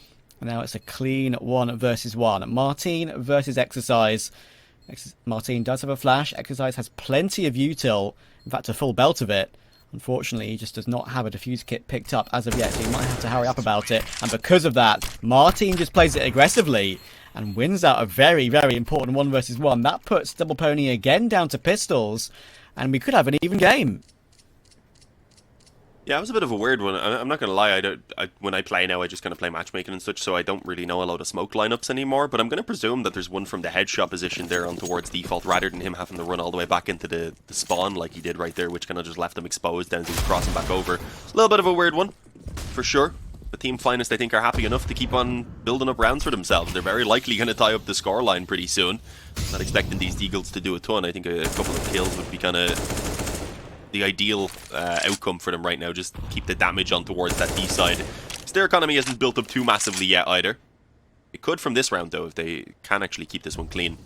Now it's a clean 1 versus 1. Martin versus Exercise. Martin does have a flash. Exercise has plenty of util. In fact, a full belt of it. Unfortunately, he just does not have a defuse kit picked up as of yet, so he might have to hurry up about it. And because of that, Martin just plays it aggressively and wins out a very, very important 1 versus 1. That puts Double Pony again down to pistols, and we could have an even game. Yeah, it was a bit of a weird one. I'm not going to lie, when I play now, I just kind of play matchmaking and such, so I don't really know a lot of smoke lineups anymore, but I'm going to presume that there's one from the headshot position there on towards default, rather than him having to run all the way back into the spawn like he did right there, which kind of just left him exposed down as he was crossing back over. A little bit of a weird one, for sure. The Team Finest, I think, are happy enough to keep on building up rounds for themselves. They're very likely going to tie up the scoreline pretty soon. Not expecting these Deagles to do a ton. I think a couple of kills would be kind of the ideal outcome for them right now. Just keep the damage on towards that D side. Their economy hasn't built up too massively yet either. It could from this round though, if they can actually keep this one clean.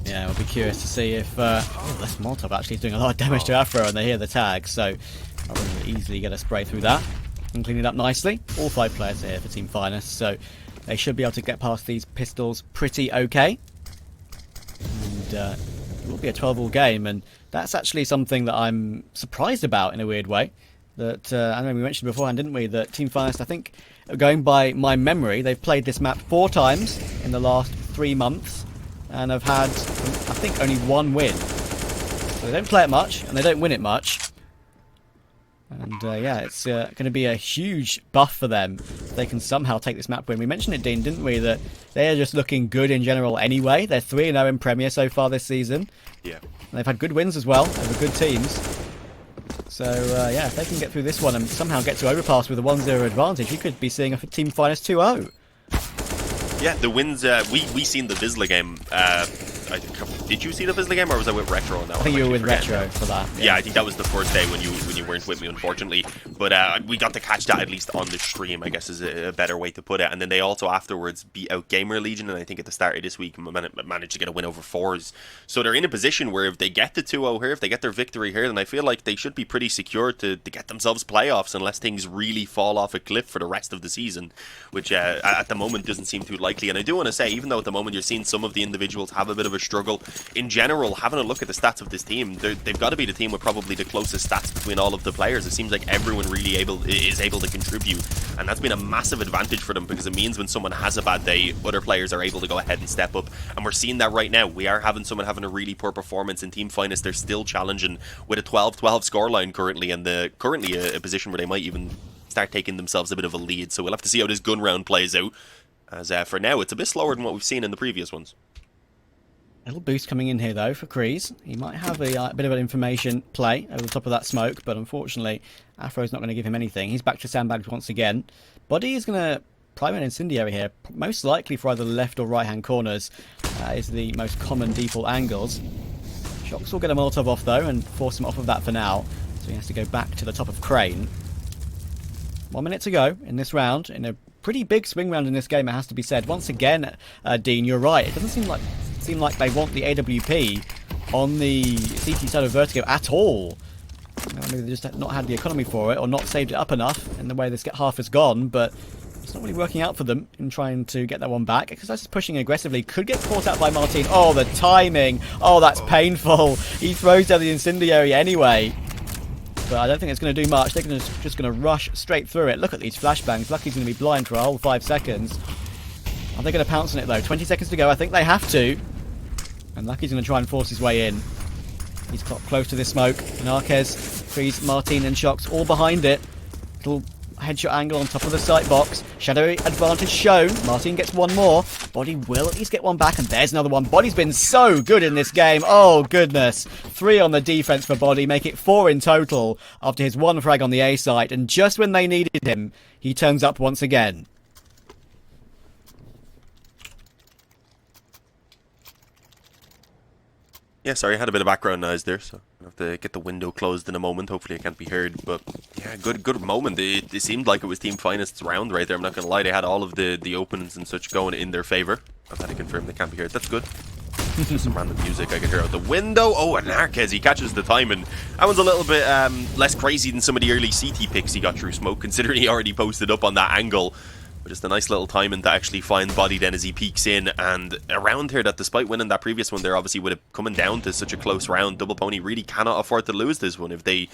Yeah, we'll be curious to see if this Molotov actually is doing a lot of damage to Afro and they hear the tag, so I'll easily get a spray through that and clean it up nicely. All 5 players are here for Team Finest, so they should be able to get past these pistols pretty okay. And it will be a 12-all game, and that's actually something that I'm surprised about in a weird way. That I know we mentioned beforehand, didn't we, that Team Finest, I think, going by my memory, they've played this map 4 times in the last 3 months, and have had, I think, only 1 win. So they don't play it much, and they don't win it much. And yeah, it's going to be a huge buff for them if they can somehow take this map win. We mentioned it, Dean, didn't we, that they're just looking good in general anyway. They're 3-0 in Premier so far this season. Yeah. And they've had good wins as well over good teams. So yeah, if they can get through this one and somehow get to Overpass with a 1-0 advantage, we could be seeing a Team Finest 2-0. Yeah, the wins. We seen the Vizsla game. I think, did you see the Vizsla game, or was I with Retro on that? I think you were with Retro for that. Yeah, I think that was the first day when you weren't with me, unfortunately. But we got to catch that at least on the stream, I guess is a better way to put it. And then they also afterwards beat out Gamer Legion, and I think at the start of this week managed to get a win over Fours. So they're in a position where if they get the 2-0 here, if they get their victory here, then I feel like they should be pretty secure to get themselves playoffs, unless things really fall off a cliff for the rest of the season, which at the moment doesn't seem too likely. And I do want to say, even though at the moment you're seeing some of the individuals have a bit of a struggle, in general, having a look at the stats of this team, they've got to be the team with probably the closest stats between all of the players. It seems like everyone really is able to contribute, and that's been a massive advantage for them, because it means when someone has a bad day, other players are able to go ahead and step up, and we're seeing that right now. We are having someone having a really poor performance in Team Finest. They're still challenging with a 12-12 scoreline currently, and currently a position where they might even start taking themselves a bit of a lead. So we'll have to see how this gun round plays out, as for now it's a bit slower than what we've seen in the previous ones. A little boost coming in here, though, for Kreese. He might have a bit of an information play over the top of that smoke, but unfortunately, Afro's not going to give him anything. He's back to sandbags once again. Body is going to prime an incendiary here, most likely for either the left or right-hand corners. Is the most common default angles. Shocks will get a Molotov off, though, and force him off of that for now. So he has to go back to the top of Crane. 1 minute to go in this round, in a pretty big swing round in this game, it has to be said. Once again, Dean, you're right. It doesn't seem like they want the AWP on the CT side of Vertigo at all. Maybe they just not had the economy for it, or not saved it up enough in the way this half has gone, but it's not really working out for them in trying to get that one back. Exercise is pushing aggressively, could get caught out by Martin. Oh, the timing! Oh, that's painful. He throws down the incendiary anyway. But I don't think it's going to do much. They're just going to rush straight through it. Look at these flashbangs. Lucky's going to be blind for a whole 5 seconds. Are they going to pounce on it, though? 20 seconds to go. I think they have to. And Lucky's going to try and force his way in. He's got close to this smoke. And Arquez, Kreese, Martin and Shocks all behind it. Little headshot angle on top of the sight box. Shadowy advantage shown. Martin gets one more. Body will at least get one back, and there's another one. Body's been so good in this game. Oh, goodness. 3 on the defense for Body, make it 4 in total after his 1 frag on the A site. And just when they needed him, he turns up once again. Yeah, sorry, I had a bit of background noise there, so I'll have to get the window closed in a moment. Hopefully I can't be heard, but yeah, good moment. It seemed like it was Team Finest's round right there, I'm not going to lie. They had all of the openings and such going in their favour. I've had to confirm they can't be heard. That's good. Some random music I can hear out the window. Oh, and Arquez, he catches the time, and that one's a little bit less crazy than some of the early CT picks he got through smoke, considering he already posted up on that angle. But just a nice little timing to actually find Body then as he peeks in, and around here that despite winning that previous one, they're obviously with it coming down to such a close round. Double Pony really cannot afford to lose this one. If they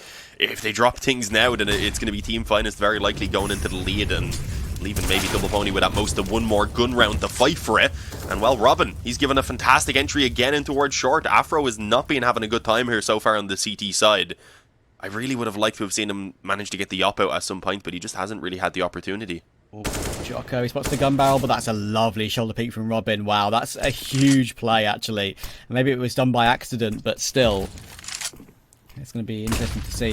drop things now, then it's going to be Team Finest very likely going into the lead and leaving maybe Double Pony with at most one more gun round to fight for it. And well, Robin, he's given a fantastic entry again in towards short. Afro has not been having a good time here so far on the CT side. I really would have liked to have seen him manage to get the op out at some point, but he just hasn't really had the opportunity. Oh, Jocko, he spots the gun barrel, but that's a lovely shoulder peek from Robin. Wow, that's a huge play, actually. Maybe it was done by accident, but still. It's going to be interesting to see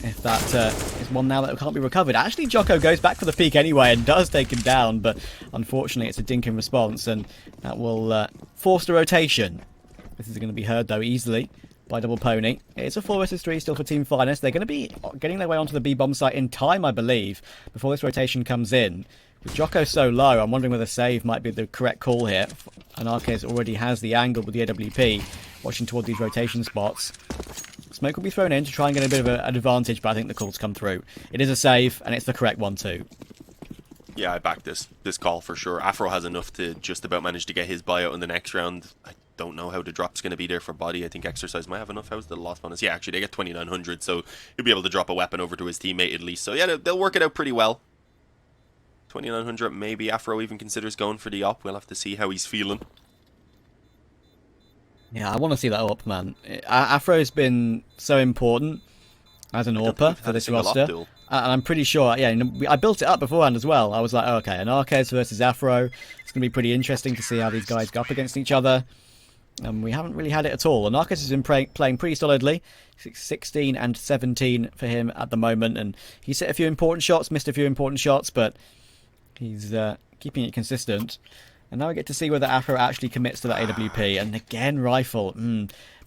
if that is one now that can't be recovered. Actually, Jocko goes back for the peek anyway and does take him down, but unfortunately it's a dinking response, and that will force the rotation. This is going to be heard, though, easily by Double Pony. It's a 4 vs 3 still for Team Finest. They're going to be getting their way onto the B-bomb site in time, I believe, before this rotation comes in. With Jocko so low, I'm wondering whether save might be the correct call here. And Arquez already has the angle with the AWP, watching toward these rotation spots. Smoke will be thrown in to try and get a bit of an advantage, but I think the call's come through. It is a save, and it's the correct one too. Yeah, I back this call for sure. Afro has enough to just about manage to get his buyout in the next round. I don't know how the drop's going to be there for Body. I think Exercise might have enough. How's the loss bonus? Yeah, actually, they get 2,900, so he'll be able to drop a weapon over to his teammate at least. So yeah, they'll work it out pretty well. 2,900, maybe Afro even considers going for the op. We'll have to see how he's feeling. Yeah, I want to see that up, man. Afro's been so important as an AWPer for this roster. And I'm pretty sure, yeah, I built it up beforehand as well. I was like, oh, okay, an Arquez versus Afro. It's going to be pretty interesting to see how these guys go up against each other. We haven't really had it at all. And Arquez has been playing pretty solidly. 16 and 17 for him at the moment. And he's hit a few important shots, missed a few important shots, but he's keeping it consistent. And now we get to see whether Afro actually commits to that AWP. And again, rifle.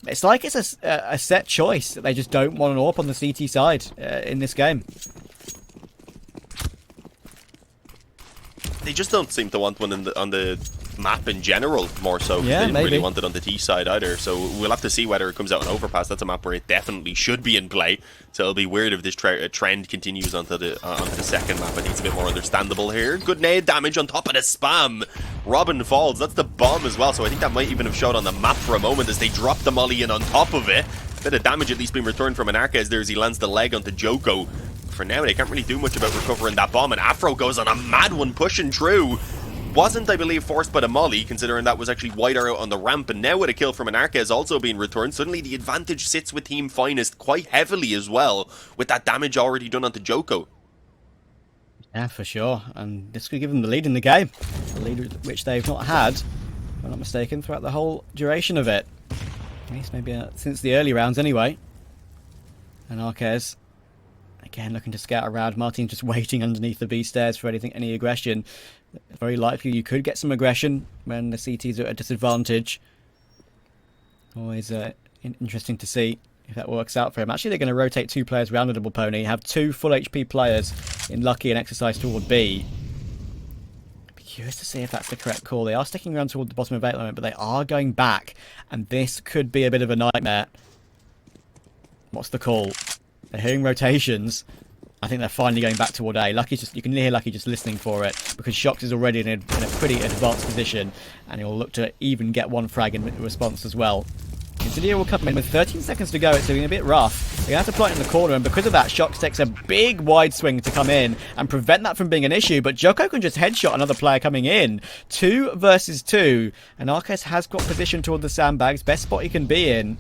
It's like it's a set choice that they just don't want an AWP on the CT side in this game. They just don't seem to want one on the map in general, more so. Yeah, they didn't maybe. really want it on the T side either. So we'll have to see whether it comes out on Overpass. That's a map where it definitely should be in play. So it'll be weird if this trend continues onto the second map. I think it's a bit more understandable here. Good nade damage on top of the spam. Robin falls. That's the bomb as well. So I think that might even have showed on the map for a moment as they drop the molly in on top of it. Bit of damage at least being returned from an Arquez there as he lands the leg onto Joko. For now, they can't really do much about recovering that bomb, and Afro goes on a mad one pushing through. Wasn't, I believe, forced by the molly, considering that was actually wider out on the ramp, and now with a kill from an Arquez also being returned, suddenly the advantage sits with Team Finest quite heavily as well, with that damage already done onto Joko. Yeah, for sure. And this could give them the lead in the game. The lead which they've not had, if I'm not mistaken, throughout the whole duration of it. At least maybe since the early rounds anyway. And Arquez, again, looking to scout around. Martin's just waiting underneath the B stairs for any aggression. Very likely you could get some aggression when the CTs are at a disadvantage. Always interesting to see if that works out for him. Actually, they're going to rotate 2 players around the double pony. Have 2 full HP players in Lucky and Exercise toward B. I'd be curious to see if that's the correct call. They are sticking around toward the bottom of 8 at the moment, but they are going back. And this could be a bit of a nightmare. What's the call? They're hearing rotations. I think they're finally going back toward A. Lucky's just, you can hear Lucky just listening for it, because Shox is already in a pretty advanced position, and he'll look to even get 1 frag in response as well. Considia will come in with 13 seconds to go. It's looking a bit rough. They're going to have to plant in the corner, and because of that, Shox takes a big wide swing to come in and prevent that from being an issue, but Joko can just headshot another player coming in. 2 versus 2, and Arquez has got position toward the sandbags, best spot he can be in.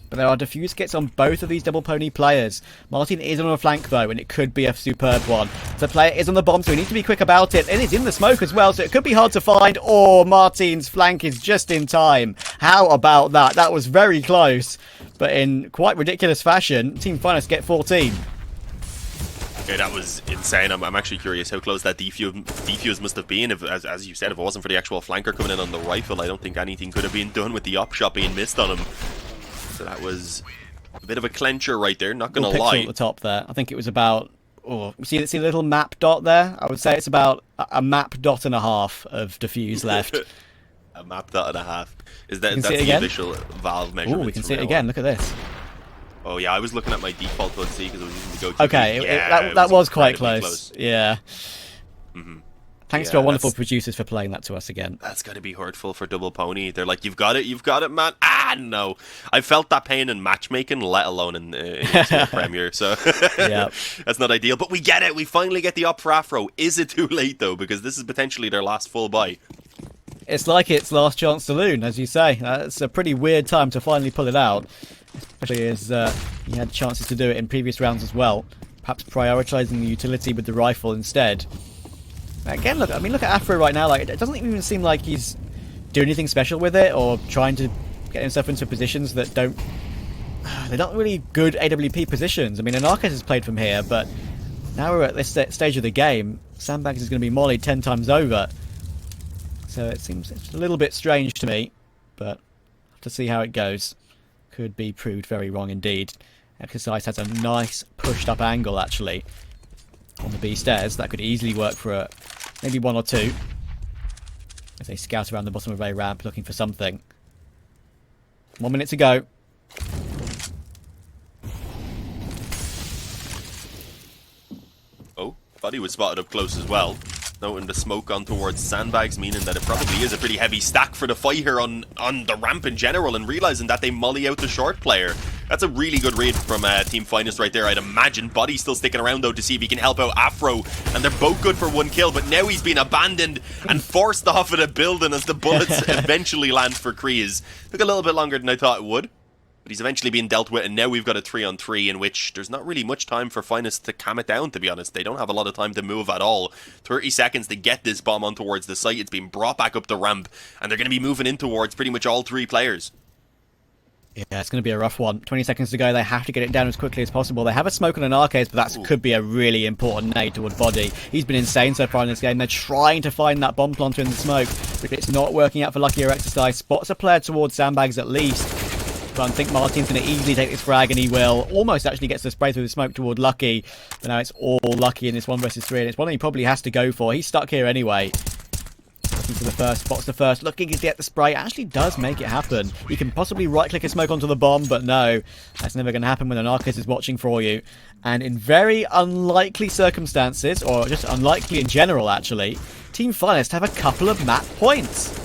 But there are defuse kits on both of these double pony players. Martin is on a flank though, and it could be a superb one. The player is on the bomb, so we need to be quick about it. And it's in the smoke as well, so it could be hard to find. Or Martin's flank is just in time. How about that? That was very close. But in quite ridiculous fashion, Team Finest get 14. Okay, that was insane. I'm actually curious how close that defuse must have been. If, as you said, if it wasn't for the actual flanker coming in on the rifle, I don't think anything could have been done with the op shot being missed on him. So that was a bit of a clencher right there, not going to lie. At the top there. I think it was about... Oh, see the little map dot there? I would say it's about a map dot and a half of diffuse left. A map dot and a half. Is that that's the official Valve measurement? Oh, we can see it again. Look at this. Oh yeah, I was looking at my default one, see, because I was using the go-to. Okay, that was quite close. Yeah. Thanks to our wonderful producers for playing that to us again. That's got to be hurtful for Double Pony. They're like, you've got it, man. Ah, no. I felt that pain in matchmaking, let alone in Premier. So yeah, that's not ideal. But we get it. We finally get the op for Afro. Is it too late though? Because this is potentially their last full buy. It's like it's last chance saloon, as you say. It's a pretty weird time to finally pull it out, especially as you had chances to do it in previous rounds as well. Perhaps prioritising the utility with the rifle instead. Again, look at Afro right now. Like, it doesn't even seem like he's doing anything special with it or trying to get himself into positions that they're not really good AWP positions. I mean, Anarchis has played from here, but now we're at this stage of the game. Sandbags is going to be mollied 10 times over. So it seems it's a little bit strange to me, but have to see how it goes. Could be proved very wrong indeed. Exercise has a nice pushed up angle actually on the B stairs. That could easily work for maybe 1 or 2 as they scout around the bottom of a ramp looking for something. 1 minute to go. Oh, thought he was spotted up close as well. Noting the smoke on towards sandbags, meaning that it probably is a pretty heavy stack for the fight here on the ramp in general, and realizing that they molly out the short player. That's a really good read from Team Finest right there. I'd imagine Body's still sticking around though to see if he can help out Afro, and they're both good for 1 kill, but now he's been abandoned and forced off of the building as the bullets eventually land for Kreese. Took a little bit longer than I thought it would, but he's eventually being dealt with, and now we've got a 3-on-3 in which there's not really much time for Finest to calm it down, to be honest. They don't have a lot of time to move at all. 30 seconds to get this bomb on towards the site. It's been brought back up the ramp, and they're going to be moving in towards pretty much all 3 players. Yeah, it's going to be a rough one. 20 seconds to go. They have to get it down as quickly as possible. They have a smoke on an arcade, but that could be a really important nade toward Body. He's been insane so far in this game. They're trying to find that bomb planter in the smoke. but it's not working out for Lucky or Exercise. Spots a player towards sandbags at least. But I think Martin's going to easily take this frag, and he will. Almost actually gets the spray through the smoke toward Lucky. But now it's all Lucky in this 1 versus 3, and it's one he probably has to go for. He's stuck here anyway. Looking for the first, spots the first, looking to get the spray. Actually does make it happen. He can possibly right-click a smoke onto the bomb, but no. That's never going to happen when an Arcus is watching for you. And in very unlikely circumstances, or just unlikely in general actually, Team Finest have a couple of map points.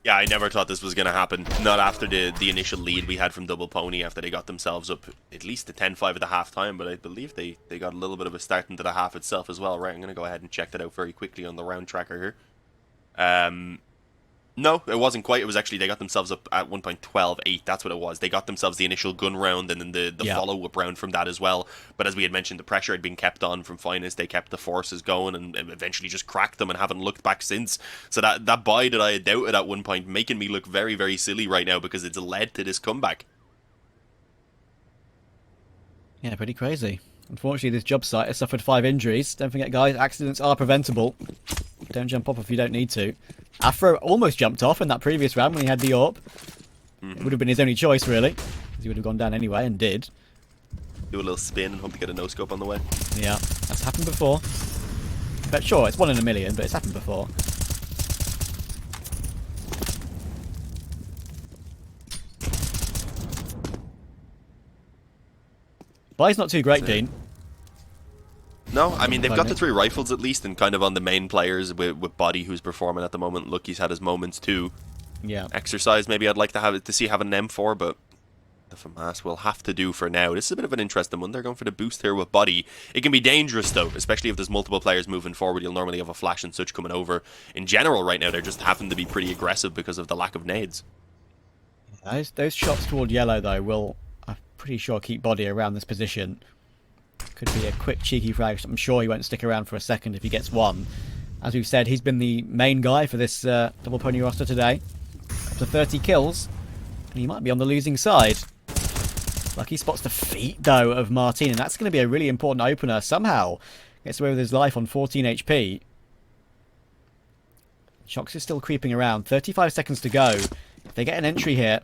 Yeah, I never thought this was going to happen. Not after the initial lead we had from Double Pony after they got themselves up at least to 10-5 at the half time, but I believe they got a little bit of a start into the half itself as well. Right, I'm going to go ahead and check that out very quickly on the round tracker here. No, it wasn't quite. It was actually, they got themselves up at 1.12.8. That's what it was. They got themselves the initial gun round and then the follow-up round from that as well. But as we had mentioned, the pressure had been kept on from Finest. They kept the forces going and eventually just cracked them and haven't looked back since. So that buy that I had doubted at one point, making me look very, very silly right now because it's led to this comeback. Yeah, pretty crazy. Unfortunately, this job site has suffered 5 injuries. Don't forget, guys, accidents are preventable. Don't jump off if you don't need to. Afro almost jumped off in that previous round when he had the AWP. It would have been his only choice, really, because he would have gone down anyway, and did. Do a little spin and hope to get a no-scope on the way. Yeah, that's happened before. But sure, it's 1 in a million, but it's happened before. Buy's not too great, Dean. No, I mean, they've got the 3 rifles at least, and kind of on the main players with Body, who's performing at the moment. Lucky's had his moments too. Yeah. Exercise, maybe I'd like to see having an M4, but the FAMAS will have to do for now. This is a bit of an interesting one. They're going for the boost here with Body. It can be dangerous, though, especially if there's multiple players moving forward. You'll normally have a flash and such coming over. In general, right now, they're just having to be pretty aggressive because of the lack of nades. Those shots toward yellow, though, will, I'm pretty sure, keep Body around this position. Could be a quick, cheeky frag. I'm sure he won't stick around for a second if he gets one. As we've said, he's been the main guy for this Double Pony roster today. Up to 30 kills. And he might be on the losing side. Lucky spots the feet, though, of Martin. And that's going to be a really important opener. Somehow gets away with his life on 14 HP. Shox is still creeping around. 35 seconds to go. If they get an entry here,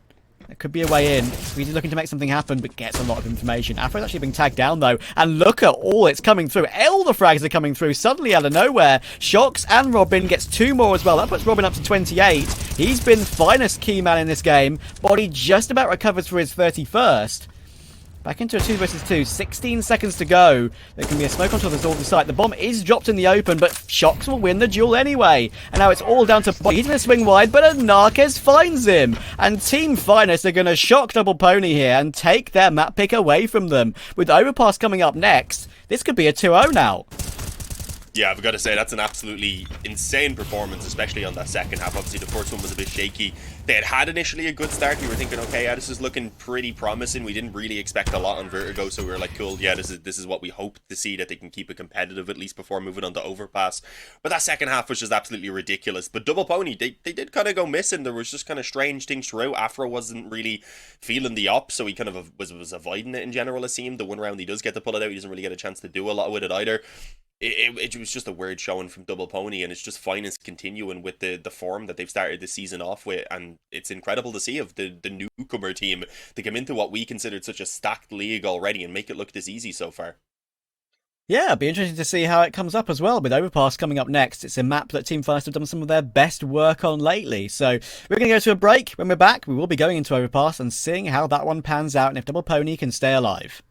it could be a way in. Squeezy's looking to make something happen, but gets a lot of information. Afro's actually being tagged down, though. And look at all it's coming through. All the frags are coming through suddenly out of nowhere. Shox and Robin gets 2 more as well. That puts Robin up to 28. He's been Finest key man in this game. Body just about recovers for his 31st. Back into a 2 versus 2. 16 seconds to go. There can be a smoke onto the northern side. The bomb is dropped in the open, but Shox will win the duel anyway. And now it's all down to Body. He's going to swing wide, but Narcez finds him. And Team Finest are going to shock Double Pony here and take their map pick away from them. With Overpass coming up next, this could be a 2-0 now. Yeah, I've got to say, that's an absolutely insane performance, especially on that second half. Obviously, the first one was a bit shaky. They had initially a good start. We were thinking, okay, yeah, this is looking pretty promising. We didn't really expect a lot on Vertigo, so we were like, cool, yeah, this is what we hoped to see, that they can keep it competitive at least before moving on to Overpass. But that second half was just absolutely ridiculous. But Double Pony, they did kind of go missing. There was just kind of strange things throughout. Afro wasn't really feeling the op, so he kind of was avoiding it in general, it seemed. The one round he does get to pull it out, he doesn't really get a chance to do a lot with it either. It was just a weird showing from Double Pony, and it's just Finest continuing with the form that they've started the season off with, and it's incredible to see of the newcomer team to come into what we considered such a stacked league already and make it look this easy so far. Yeah, it'll be interesting to see how it comes up as well, with Overpass coming up next. It's a map that Team Finest have done some of their best work on lately. So we're going to go to a break. When we're back, we will be going into Overpass and seeing how that one pans out and if Double Pony can stay alive.